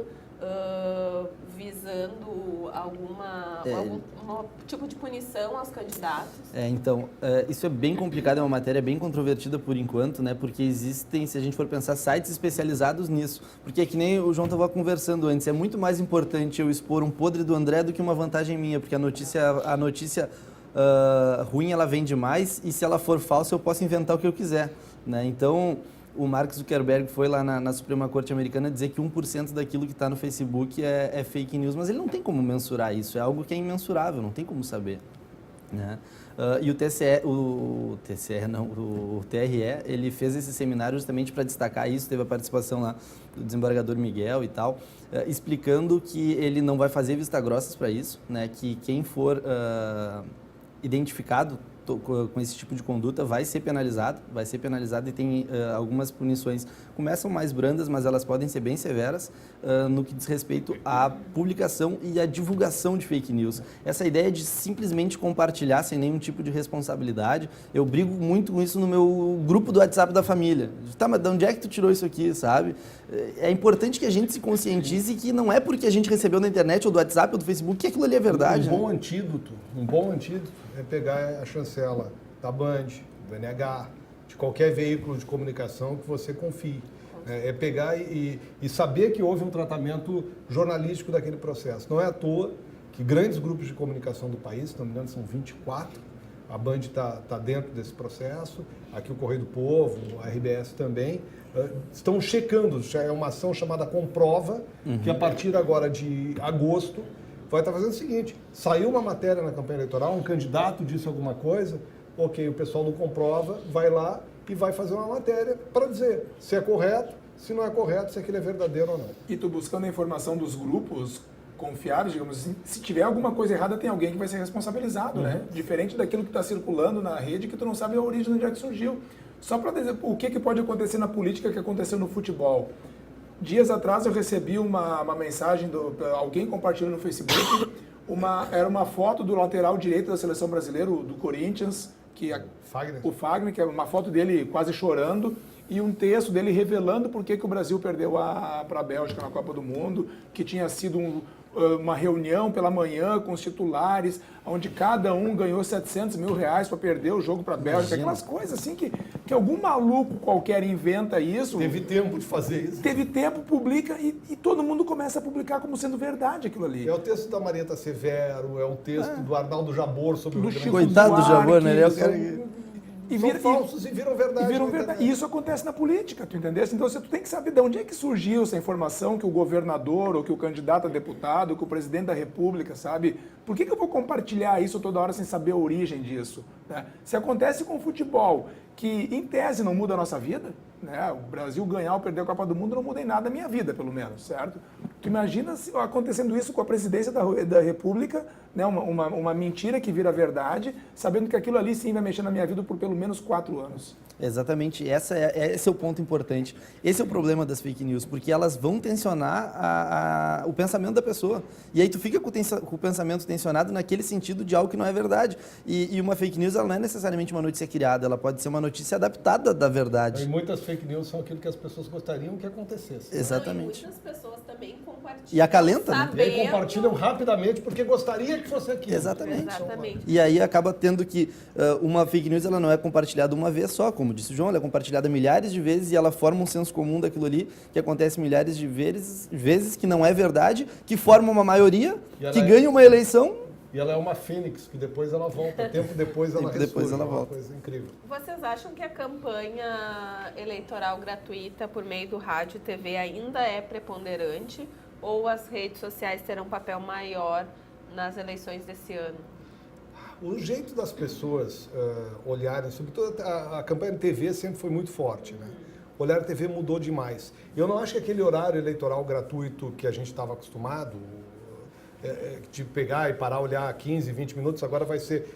visando algum tipo de punição aos candidatos? Então, isso é bem complicado, é uma matéria bem controvertida por enquanto, né? Porque existem, se a gente for pensar, sites especializados nisso. Porque é que nem o João estava conversando antes, é muito mais importante eu expor um podre do André do que uma vantagem minha, porque a notícia ruim ela vende mais e se ela for falsa eu posso inventar o que eu quiser, né? Então, o Mark Zuckerberg foi lá na Suprema Corte Americana dizer que 1% daquilo que está no Facebook é fake news, mas ele não tem como mensurar isso, é algo que é imensurável, não tem como saber, né? E o TRE, ele fez esse seminário justamente para destacar isso, teve a participação lá do desembargador Miguel e tal, explicando que ele não vai fazer vista grossas para isso, né? Que quem for identificado com esse tipo de conduta vai ser penalizado e tem algumas punições, começam mais brandas, mas elas podem ser bem severas no que diz respeito à publicação e à divulgação de fake news. Essa ideia de simplesmente compartilhar sem nenhum tipo de responsabilidade, eu brigo muito com isso no meu grupo do WhatsApp da família. Tá, mas de onde é que tu tirou isso aqui, sabe? É importante que a gente se conscientize que não é porque a gente recebeu na internet ou do WhatsApp ou do Facebook que aquilo ali é verdade. Um bom antídoto é pegar a chancela da Band, do NH, de qualquer veículo de comunicação que você confie. É pegar e saber que houve um tratamento jornalístico daquele processo. Não é à toa que grandes grupos de comunicação do país, se não me engano são 24, a Band está dentro desse processo, aqui o Correio do Povo, a RBS também, estão checando, já é uma ação chamada Comprova, que a partir agora de agosto vai estar fazendo o seguinte: saiu uma matéria na campanha eleitoral, um candidato disse alguma coisa, ok, o pessoal não comprova, vai lá e vai fazer uma matéria para dizer se é correto, se não é correto, se aquilo é verdadeiro ou não. E tu buscando a informação dos grupos confiáveis, digamos assim, se tiver alguma coisa errada, tem alguém que vai ser responsabilizado, né? Diferente daquilo que está circulando na rede, que tu não sabe a origem de onde é que surgiu. Só para dizer o que pode acontecer na política que aconteceu no futebol. Dias atrás eu recebi uma mensagem, alguém compartilhou no Facebook, era uma foto do lateral direito da seleção brasileira, do Corinthians, Fagner. O Fagner, que é uma foto dele quase chorando, e um texto dele revelando por que o Brasil perdeu para a Bélgica na Copa do Mundo, que tinha sido uma reunião pela manhã com os titulares, onde cada um ganhou 700 mil reais para perder o jogo para a Bélgica. Aquelas coisas assim que algum maluco qualquer inventa isso. Teve tempo de fazer isso. Teve tempo, publica e todo mundo começa a publicar como sendo verdade aquilo ali. É o texto da Marieta Severo, é o texto do Arnaldo Jabor sobre Do o Chico Coitado do Jabor, né? Ele é o cara São falsos e viram verdade. E isso acontece na política, tu entendeu? Então você tem que saber de onde é que surgiu essa informação que o governador, ou que o candidato a deputado, ou que o presidente da república, sabe? Por que eu vou compartilhar isso toda hora sem saber a origem disso? Né? Se acontece com o futebol, que em tese não muda a nossa vida, né? O Brasil ganhar ou perder a Copa do Mundo não muda em nada a minha vida, pelo menos, certo? Tu imagina se acontecendo isso com a presidência da república, né? Uma mentira que vira verdade, sabendo que aquilo ali sim vai mexer na minha vida por pelo menos 4 anos. Exatamente, esse é o ponto importante. Esse é o problema das fake news, porque elas vão tensionar o pensamento da pessoa. E aí tu fica com o pensamento tensionado naquele sentido de algo que não é verdade. E uma fake news, ela não é necessariamente uma notícia criada, ela pode ser uma notícia adaptada da verdade. E muitas fake news são aquilo que as pessoas gostariam que acontecesse. Exatamente. Não, e muitas pessoas também compartilham. E acalenta, né? E aí compartilham rapidamente porque gostaria que fosse aquilo. Exatamente. E aí acaba tendo que uma fake news ela não é compartilhada uma vez só, como disse o João, ela é compartilhada milhares de vezes e ela forma um senso comum daquilo ali, que acontece milhares de vezes que não é verdade, que forma uma maioria, que ganha uma eleição. E ela é uma fênix, que depois ela volta, tempo depois ela ressurge. Depois ela volta. Uma coisa incrível. Vocês acham que a campanha eleitoral gratuita por meio do rádio e TV ainda é preponderante ou as redes sociais terão um papel maior nas eleições desse ano? O jeito das pessoas olharem, sobretudo a campanha de TV sempre foi muito forte, né? O olhar de TV mudou demais. Eu não acho que aquele horário eleitoral gratuito que a gente estava acostumado, de pegar e parar, olhar 15, 20 minutos, agora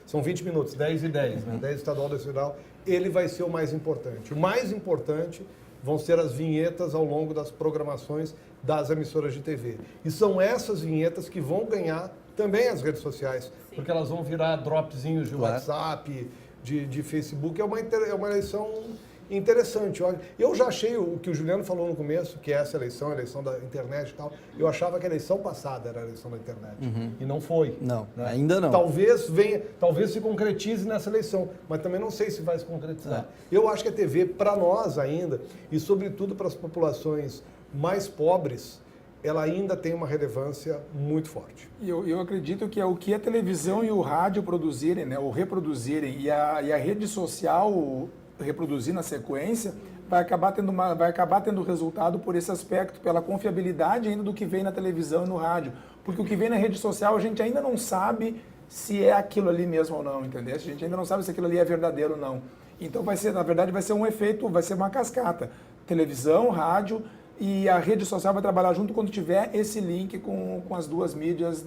são 20 minutos, 10 e 10, né? 10 estadual, 10 federal, ele vai ser o mais importante. O mais importante vão ser as vinhetas ao longo das programações das emissoras de TV. E são essas vinhetas que vão ganhar também as redes sociais, porque elas vão virar dropzinhos de WhatsApp, de Facebook. É uma eleição interessante. Eu já achei o que o Juliano falou no começo, que é essa eleição, a eleição da internet e tal, eu achava que a eleição passada era a eleição da internet. E não foi. Não, né? ainda não. Talvez se concretize nessa eleição, mas também não sei se vai se concretizar. Eu acho que a TV, para nós ainda, e sobretudo para as populações mais pobres, ela ainda tem uma relevância muito forte. E eu acredito que é o que a televisão e o rádio produzirem, né, ou reproduzirem, e a rede social reproduzir na sequência, vai acabar tendo resultado por esse aspecto, pela confiabilidade ainda do que vem na televisão e no rádio. Porque o que vem na rede social a gente ainda não sabe se é aquilo ali mesmo ou não, entendeu? A gente ainda não sabe se aquilo ali é verdadeiro ou não. Então na verdade vai ser um efeito, vai ser uma cascata. Televisão, rádio, e a rede social vai trabalhar junto quando tiver esse link com as duas mídias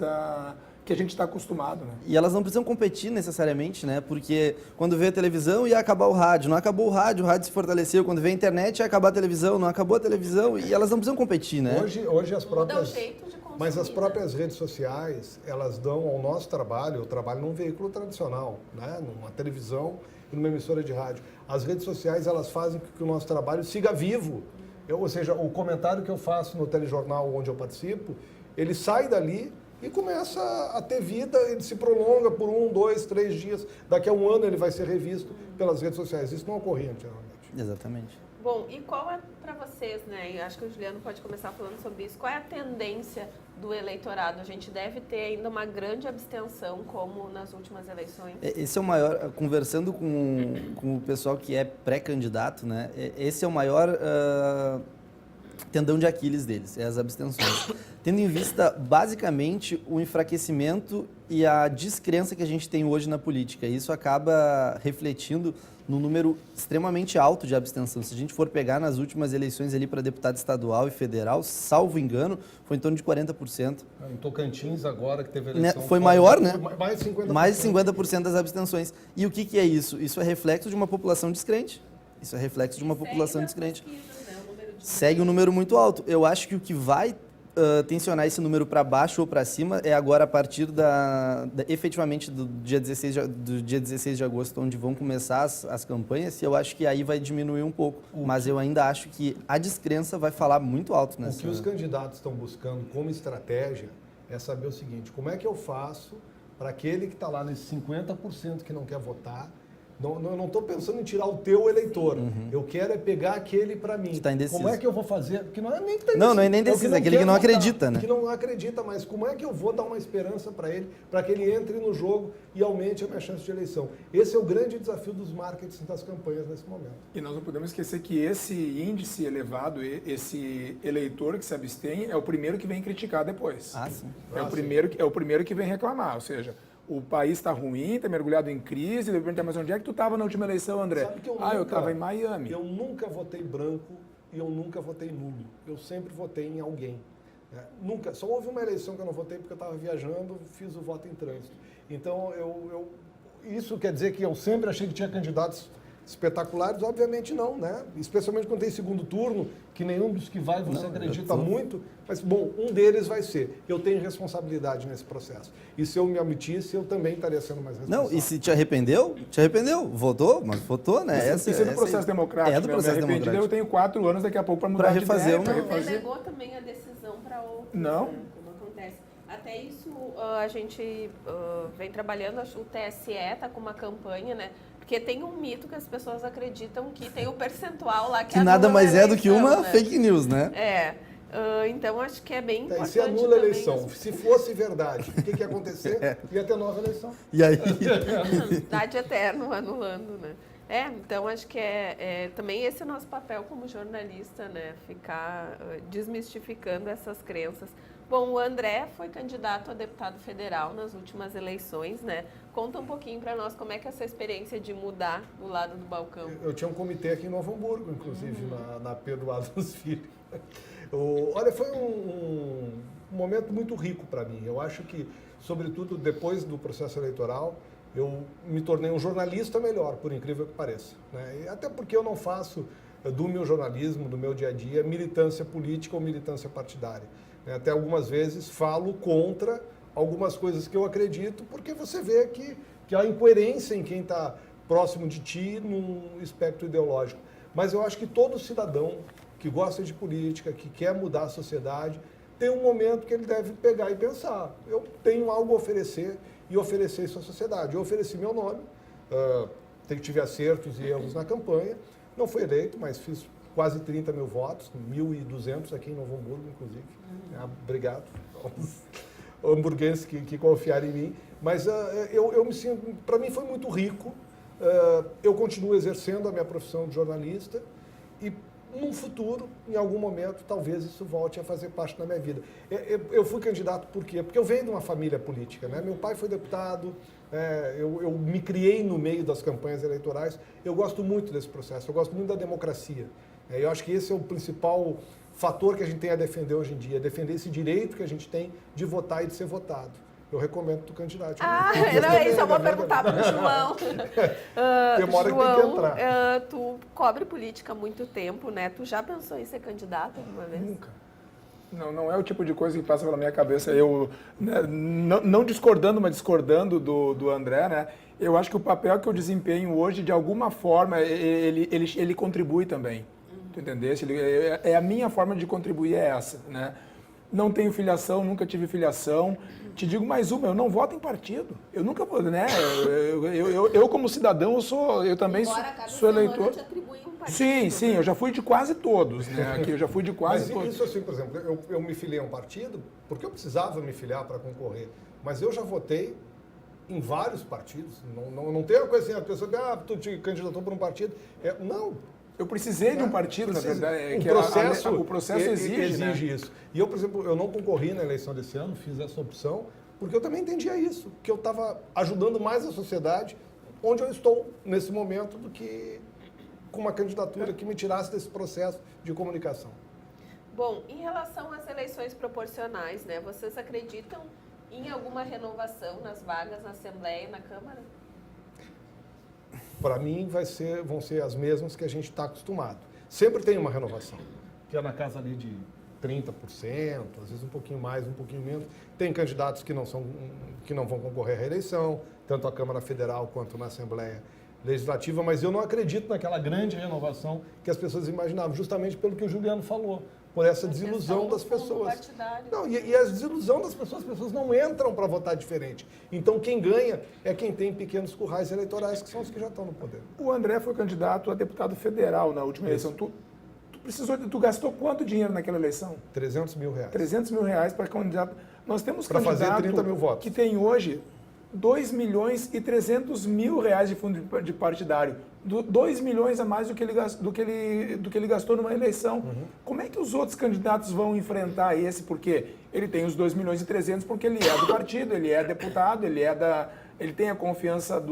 que a gente está acostumado, né? E elas não precisam competir necessariamente, né? Porque quando veio a televisão ia acabar o rádio, não acabou o rádio se fortaleceu. Quando veio a internet ia acabar a televisão, não acabou a televisão, e elas não precisam competir, né? Hoje as próprias... Muda o jeito de consumir, mas as próprias redes sociais, elas dão ao nosso trabalho, eu trabalho num veículo tradicional, né? Numa televisão e numa emissora de rádio. As redes sociais, elas fazem com que o nosso trabalho siga vivo. Ou seja, o comentário que eu faço no telejornal onde eu participo, ele sai dali e começa a ter vida, ele se prolonga por 1, 2, 3 dias. Daqui a um ano ele vai ser revisto pelas redes sociais. Isso não ocorria anteriormente. Exatamente. Bom, e qual é para vocês, né? Acho que o Juliano pode começar falando sobre isso. Qual é a tendência do eleitorado? A gente deve ter ainda uma grande abstenção, como nas últimas eleições? Esse é o maior, conversando com o pessoal que é pré-candidato, né? Esse é o maior tendão de Aquiles deles, é as abstenções. Tendo em vista, basicamente, o enfraquecimento e a descrença que a gente tem hoje na política. Isso acaba refletindo num número extremamente alto de abstenção. Se a gente for pegar nas últimas eleições ali para deputado estadual e federal, salvo engano, foi em torno de 40%. Em Tocantins, agora que teve eleição... Foi maior, né? Mais de 50%. Mais de 50% das abstenções. E o que é isso? Isso é reflexo de uma população descrente. Isso é reflexo de uma população descrente. Segue um número muito alto. Eu acho que o que vai tensionar esse número para baixo ou para cima é agora a partir efetivamente do dia 16 de agosto, onde vão começar as campanhas, e eu acho que aí vai diminuir um pouco. Mas eu ainda acho que a descrença vai falar muito alto nessa... O que os candidatos estão buscando como estratégia é saber o seguinte: como é que eu faço para aquele que está lá nesses 50% que não quer votar? Eu não estou pensando em tirar o teu eleitor. Eu quero é pegar aquele para mim. Que tá indeciso. Como é que eu vou fazer? Porque não é nem que tá indeciso. Não é nem indeciso, é aquele que não acredita, né? Que não acredita, mas como é que eu vou dar uma esperança para ele, para que ele entre no jogo e aumente a minha chance de eleição? Esse é o grande desafio dos marketings das campanhas nesse momento. E nós não podemos esquecer que esse índice elevado, esse eleitor que se abstém, é o primeiro que vem criticar depois. Ah, sim. É o primeiro que vem reclamar, ou seja... O país está ruim, está mergulhado em crise. Eu perguntar, mas onde é que tu estava na última eleição, André? Eu estava em Miami. Eu nunca votei branco e eu nunca votei nulo. Eu sempre votei em alguém. Nunca. Só houve uma eleição que eu não votei porque eu estava viajando, fiz o voto em trânsito. Então, isso quer dizer que eu sempre achei que tinha candidatos espetaculares? Obviamente não, né? Especialmente quando tem segundo turno, que nenhum dos que vai você acredita muito. Mas, bom, um deles vai ser. Eu tenho responsabilidade nesse processo. E se eu me omitisse, eu também estaria sendo mais responsável. Não, e se te arrependeu? Te arrependeu. Votou, mas votou, né? Isso é do processo democrático. É do processo democrático. Eu tenho 4 anos daqui a pouco para mudar de refazer ideia. Você negou também a decisão para outros. Não. Né? Como acontece. Até isso, a gente vem trabalhando, acho que o TSE está com uma campanha, né? Porque tem um mito que as pessoas acreditam que tem o percentual lá que nada mais é do que uma né? fake news, né? Então acho que é bem importante. Se anula a eleição. Também. Se fosse verdade, o que ia acontecer? Ia ter nova eleição. E aí? Verdade eterno, anulando, né? Então acho que também esse é o nosso papel como jornalista, né? Ficar desmistificando essas crenças. Bom, o André foi candidato a deputado federal nas últimas eleições, né? Conta um pouquinho para nós como é que é essa experiência de mudar do lado do balcão. Eu tinha um comitê aqui em Novo Hamburgo, inclusive, na Pedro Adams Filho. Olha, foi um momento muito rico para mim. Eu acho que, sobretudo depois do processo eleitoral, eu me tornei um jornalista melhor, por incrível que pareça, né? E até porque eu não faço do meu jornalismo, do meu dia a dia, militância política ou militância partidária. Até algumas vezes falo contra algumas coisas que eu acredito, porque você vê que há incoerência em quem está próximo de ti num espectro ideológico. Mas eu acho que todo cidadão que gosta de política, que quer mudar a sociedade, tem um momento que ele deve pegar e pensar: eu tenho algo a oferecer e oferecer isso à sociedade. Eu ofereci meu nome, tive acertos e erros na campanha, não fui eleito, mas fiz quase 30 mil votos, 1.200 aqui em Novo Hamburgo, inclusive. Obrigado aos hamburguenses que confiaram em mim. Mas eu me sinto, para mim foi muito rico. Eu continuo exercendo a minha profissão de jornalista e, num futuro, em algum momento, talvez isso volte a fazer parte da minha vida. Eu fui candidato por quê? Porque eu venho de uma família política, né? Meu pai foi deputado, eu me criei no meio das campanhas eleitorais. Eu gosto muito desse processo, eu gosto muito da democracia. Eu acho que esse é o principal fator que a gente tem a defender hoje em dia, defender esse direito que a gente tem de votar e de ser votado. Eu recomendo tu candidato. Isso eu vou perguntar para o João. Tem uma hora que tem que entrar. Tu cobre política há muito tempo, né? Tu já pensou em ser candidato alguma vez? Nunca. Não é o tipo de coisa que passa pela minha cabeça. Eu, né, não discordando, mas discordando do André, né? Eu acho que o papel que eu desempenho hoje, de alguma forma, ele contribui também. Tu entendesse? A minha forma de contribuir é essa, né? Não tenho filiação, nunca tive filiação. Te digo mais uma, eu não voto em partido. Eu nunca vou, né? Eu como cidadão, eu também sou eleitor. Te atribui um partido, Sim, eu já fui de quase todos, né? Aqui eu já fui de quase todos. Mas isso assim, por exemplo, eu me filiei a um partido porque eu precisava me filiar para concorrer. Mas eu já votei em vários partidos. Não tem uma coisa assim, a pessoa tu te candidatou para um partido. Não. Eu precisei de um partido, na verdade. O processo exige isso. E eu, por exemplo, eu não concorri na eleição desse ano, fiz essa opção, porque eu também entendia isso, que eu estava ajudando mais a sociedade onde eu estou nesse momento do que com uma candidatura que me tirasse desse processo de comunicação. Bom, em relação às eleições proporcionais, né? Vocês acreditam em alguma renovação nas vagas na Assembleia e na Câmara? Para mim, vão ser as mesmas que a gente está acostumado. Sempre tem uma renovação, que é na casa ali de 30%, às vezes um pouquinho mais, um pouquinho menos. Tem candidatos que não vão concorrer à reeleição, tanto à Câmara Federal quanto na Assembleia Legislativa, mas eu não acredito naquela grande renovação que as pessoas imaginavam, justamente pelo que o Juliano falou, por essa desilusão das pessoas. Não, e a desilusão das pessoas, as pessoas não entram para votar diferente. Então quem ganha é quem tem pequenos currais eleitorais, que são os que já estão no poder. O André foi candidato a deputado federal na última eleição. Tu gastou quanto dinheiro naquela eleição? 300 mil reais. 300 mil reais para candidato. Nós temos Para fazer candidato 30 mil votos. que tem hoje 2 milhões e 300 mil reais de fundo de partidário. 2 milhões a mais do que ele gastou numa eleição. Como é que os outros candidatos vão enfrentar esse? Porque ele tem os 2 milhões e 300 porque ele é do partido, ele é deputado, ele tem a confiança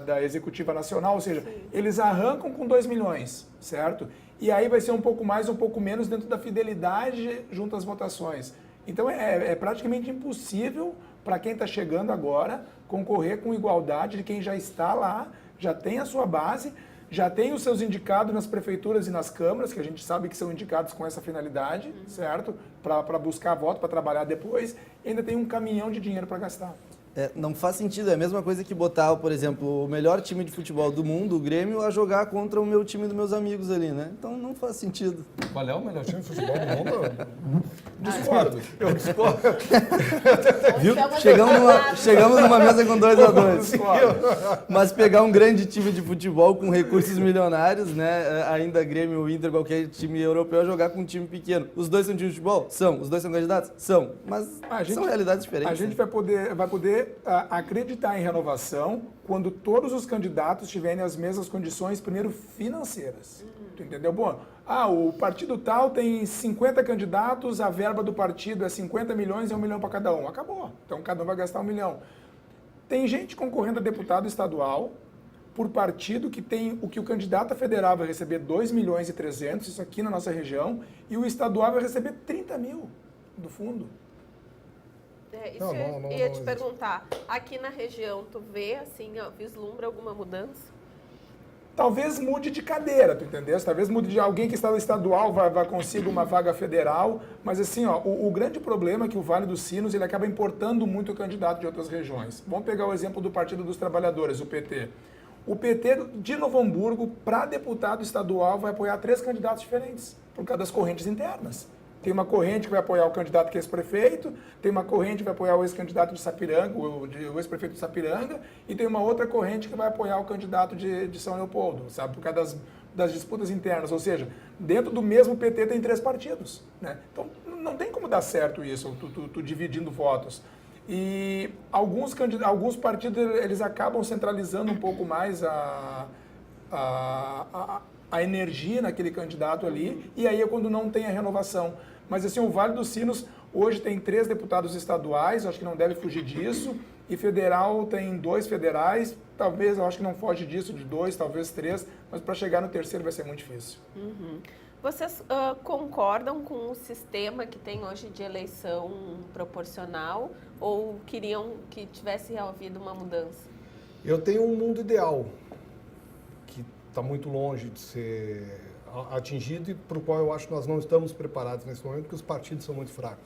da Executiva Nacional, ou seja, eles arrancam com 2 milhões, certo? E aí vai ser um pouco mais, um pouco menos dentro da fidelidade junto às votações. Então é praticamente impossível para quem está chegando agora concorrer com igualdade de quem já está lá, já tem a sua base, já tem os seus indicados nas prefeituras e nas câmaras, que a gente sabe que são indicados com essa finalidade, certo? Para buscar voto, para trabalhar depois, e ainda tem um caminhão de dinheiro para gastar. Não faz sentido, é a mesma coisa que botar, por exemplo, o melhor time de futebol do mundo, o Grêmio, a jogar contra o meu time dos meus amigos ali, né? Então não faz sentido. Qual é o melhor time de futebol do mundo? Discordo. Eu discordo. Viu? Chegamos numa mesa com 2-2. Mas pegar um grande time de futebol com recursos milionários, né? Ainda Grêmio, Inter, qualquer time europeu, jogar com um time pequeno. Os dois são time de futebol? São. Os dois são candidatos? São. Mas são realidades diferentes. A gente vai poder acreditar em renovação quando todos os candidatos tiverem as mesmas condições, primeiro, financeiras. Tu entendeu? Bom, o partido tal tem 50 candidatos, a verba do partido é 50 milhões e 1 milhão para cada um. Acabou. Então, cada um vai gastar 1 milhão. Tem gente concorrendo a deputado estadual por partido que tem o que o candidato a federal vai receber 2 milhões e 300, isso aqui na nossa região, e o estadual vai receber 30 mil do fundo. Eu ia te perguntar, aqui na região, tu vê, assim, vislumbra alguma mudança? Talvez mude de cadeira, tu entendeu? Talvez mude de alguém que está no estadual, vai conseguir uma vaga federal, mas assim, o grande problema é que o Vale dos Sinos, ele acaba importando muito o candidato de outras regiões. Vamos pegar o exemplo do Partido dos Trabalhadores, o PT. O PT de Novo Hamburgo, para deputado estadual, vai apoiar 3 candidatos diferentes, por causa das correntes internas. Tem uma corrente que vai apoiar o candidato que é ex-prefeito, tem uma corrente que vai apoiar o ex-candidato de Sapiranga, o ex-prefeito de Sapiranga, e tem uma outra corrente que vai apoiar o candidato de São Leopoldo, sabe? Por causa das disputas internas. Ou seja, dentro do mesmo PT tem 3 partidos, né? Então, não tem como dar certo isso, tu dividindo votos. E alguns partidos, eles acabam centralizando um pouco mais a energia naquele candidato ali, e aí é quando não tem a renovação. Mas assim, o Vale dos Sinos hoje tem 3 deputados estaduais, acho que não deve fugir disso, e federal tem 2 federais, talvez, eu acho que não foge disso, de 2, talvez 3, mas para chegar no terceiro vai ser muito difícil. Vocês concordam com o sistema que tem hoje de eleição proporcional ou queriam que tivesse havido uma mudança? Eu tenho um mundo ideal que está muito longe de ser atingido e para o qual eu acho que nós não estamos preparados nesse momento, porque os partidos são muito fracos.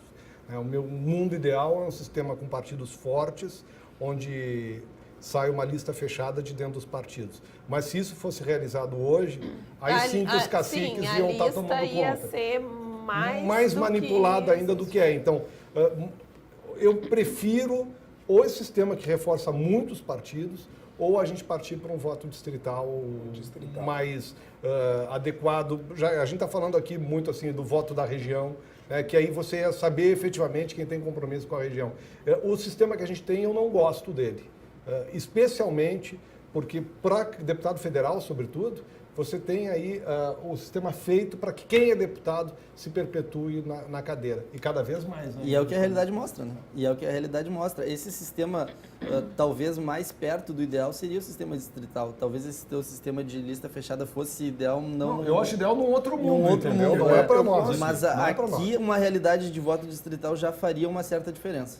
O meu mundo ideal é um sistema com partidos fortes, onde sai uma lista fechada de dentro dos partidos. Mas se isso fosse realizado hoje, aí sim que os caciques iam estar tomando conta. A lista ia ser mais manipulada ainda do que é. Então, eu prefiro ou esse sistema que reforça muitos partidos, ou a gente partir para um voto distrital mais adequado. A gente está falando aqui muito assim do voto da região, que aí você ia saber efetivamente quem tem compromisso com a região. O sistema que a gente tem, eu não gosto dele, especialmente porque para deputado federal, sobretudo, você tem aí o sistema feito para que quem é deputado se perpetue na cadeira. E cada vez mais. Né? E é o que a realidade mostra, né? E é o que a realidade mostra. Esse sistema, talvez mais perto do ideal, seria o sistema distrital. Talvez esse teu sistema de lista fechada fosse ideal. Não, eu acho ideal num outro mundo, entendeu? Não é para nós. Mas aqui, uma realidade de voto distrital já faria uma certa diferença.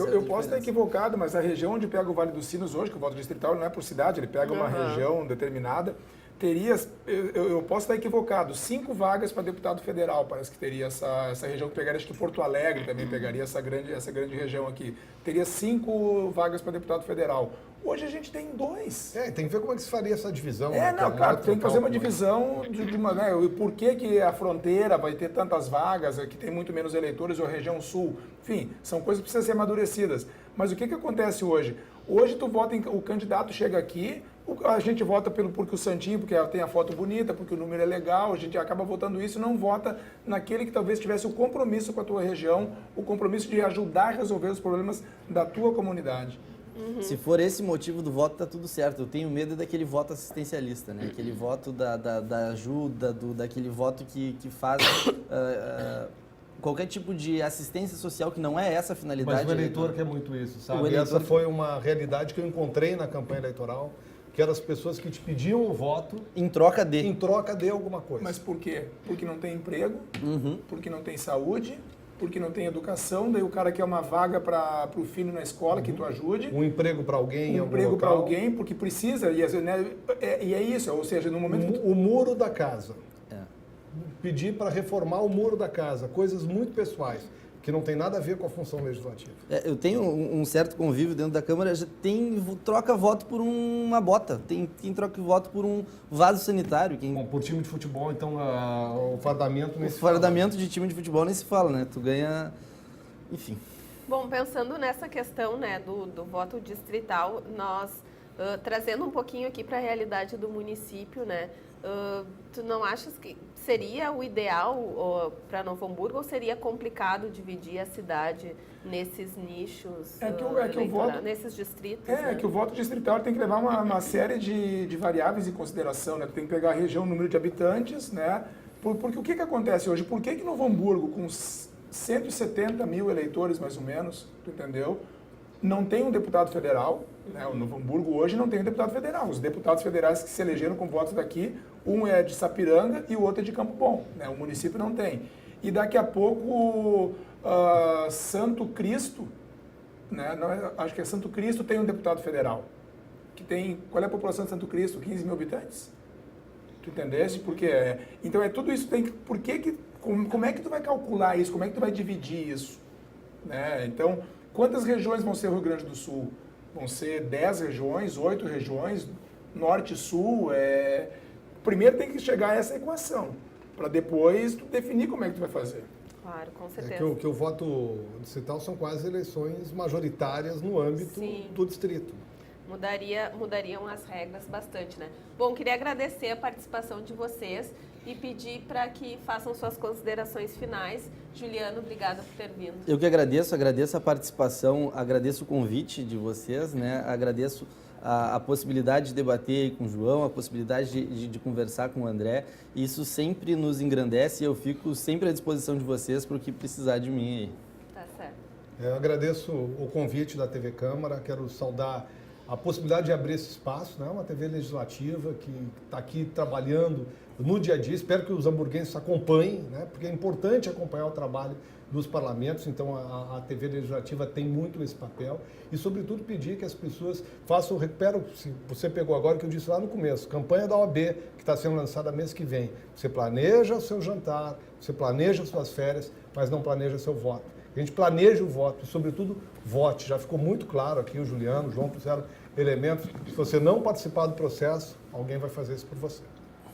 Eu posso estar equivocado, mas a região onde pega o Vale dos Sinos hoje, que o voto distrital não é por cidade, ele pega uma região determinada. eu posso estar equivocado, 5 vagas para deputado federal, parece que teria essa região que pegaria, acho que Porto Alegre também pegaria essa grande região aqui. Teria 5 vagas para deputado federal. Hoje a gente tem 2. Tem que ver como é que se faria essa divisão. Claro, tem que fazer uma divisão de uma, né, por que a fronteira vai ter tantas vagas, que tem muito menos eleitores, ou a região sul. Enfim, são coisas que precisam ser amadurecidas. Mas o que acontece hoje? Hoje o candidato chega aqui, a gente vota porque o Santinho, porque tem a foto bonita, porque o número é legal, a gente acaba votando isso e não vota naquele que talvez tivesse o compromisso com a tua região, o compromisso de ajudar a resolver os problemas da tua comunidade. Se for esse motivo do voto, tá tudo certo. Eu tenho medo daquele voto assistencialista, né? Aquele voto da ajuda, daquele voto que faz qualquer tipo de assistência social que não é essa a finalidade. Mas o eleitor quer muito isso, sabe? Eleitor... Essa foi uma realidade que eu encontrei na campanha eleitoral, que eram as pessoas que te pediam o voto em troca de alguma coisa. Mas por quê? Porque não tem emprego, porque não tem saúde, porque não tem educação, daí o cara quer uma vaga para o filho na escola que tu ajude. Um emprego para alguém em algum emprego para local. alguém, porque precisa, e é isso, ou seja, no momento... O muro da casa. Pedir para reformar o muro da casa, coisas muito pessoais, que não tem nada a ver com a função legislativa. Eu tenho um certo convívio dentro da Câmara, troca voto por uma bota, tem quem troca voto por um vaso sanitário. Bom, por time de futebol, então o fardamento nem se fala. O fardamento de time de futebol nem se fala, né? Tu ganha, enfim. Bom, pensando nessa questão, né, do voto distrital, nós trazendo um pouquinho aqui para a realidade do município, né? Tu não achas que seria o ideal para Novo Hamburgo ou seria complicado dividir a cidade nesses nichos, nesses distritos? Né? Que o voto distrital tem que levar uma série de variáveis em consideração, né? Tem que pegar a região, o número de habitantes, né? Porque o que acontece hoje? Por que Novo Hamburgo, com 170 mil eleitores mais ou menos, tu entendeu? Não tem um deputado federal, né? O Novo Hamburgo hoje não tem um deputado federal. Os deputados federais que se elegeram com votos daqui, um é de Sapiranga e o outro é de Campo Bom, né? O município não tem. E daqui a pouco, Santo Cristo, né? Acho que é Santo Cristo, tem um deputado federal. Qual é a população de Santo Cristo? 15 mil habitantes? Tu entendesse? Porque então tudo isso tem que... Como é que tu vai calcular isso? Como é que tu vai dividir isso? Né? Então... Quantas regiões vão ser o Rio Grande do Sul? Vão ser 10 regiões, 8 regiões, norte e sul? Primeiro tem que chegar a essa equação, para depois tu definir como é que tu vai fazer. Claro, com certeza. O voto distrital são quase eleições majoritárias no âmbito do distrito. Mudariam as regras bastante, né? Bom, queria agradecer a participação de vocês e pedir para que façam suas considerações finais. Juliano, obrigada por ter vindo. Eu que agradeço a participação, agradeço o convite de vocês, né? Agradeço a possibilidade de debater com o João, a possibilidade de conversar com o André. Isso sempre nos engrandece e eu fico sempre à disposição de vocês para o que precisar de mim aí. Tá certo. Eu agradeço o convite da TV Câmara, quero saudar a possibilidade de abrir esse espaço, né? Uma TV legislativa que está aqui trabalhando no dia a dia. Espero que os hamburguenses acompanhem, né? Porque é importante acompanhar o trabalho dos parlamentos, então a TV legislativa tem muito esse papel. E, sobretudo, pedir que as pessoas recuperem, se você pegou agora o que eu disse lá no começo, campanha da OAB, que está sendo lançada mês que vem. Você planeja o seu jantar, você planeja as suas férias, mas não planeja seu voto. A gente planeja o voto e, sobretudo, vote. Já ficou muito claro aqui, o Juliano, o João puseram elementos. Se você não participar do processo, alguém vai fazer isso por você.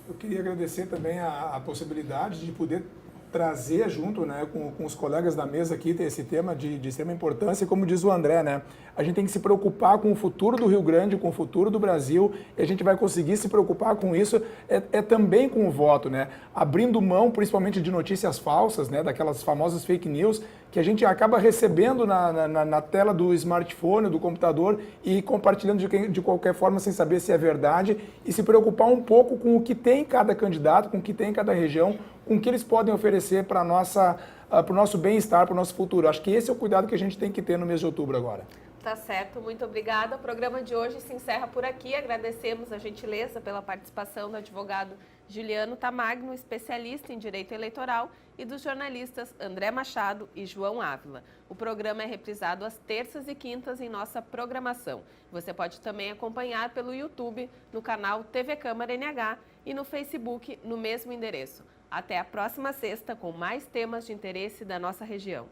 Eu queria agradecer também a possibilidade de poder trazer junto, né, com os colegas da mesa aqui esse tema de extrema importância, e como diz o André, né, a gente tem que se preocupar com o futuro do Rio Grande, com o futuro do Brasil, e a gente vai conseguir se preocupar com isso também com o voto, né, abrindo mão principalmente de notícias falsas, né, daquelas famosas fake news, que a gente acaba recebendo na tela do smartphone, do computador e compartilhando de qualquer forma sem saber se é verdade, e se preocupar um pouco com o que tem cada candidato, com o que tem cada região, com o que eles podem oferecer para o nosso bem-estar, para o nosso futuro. Acho que esse é o cuidado que a gente tem que ter no mês de outubro agora. Tá certo, muito obrigada. O programa de hoje se encerra por aqui. Agradecemos a gentileza pela participação do advogado Juliano Tamagno, especialista em direito eleitoral, e dos jornalistas André Machado e João Ávila. O programa é reprisado às terças e quintas em nossa programação. Você pode também acompanhar pelo YouTube, no canal TV Câmara NH e no Facebook, no mesmo endereço. Até a próxima sexta com mais temas de interesse da nossa região.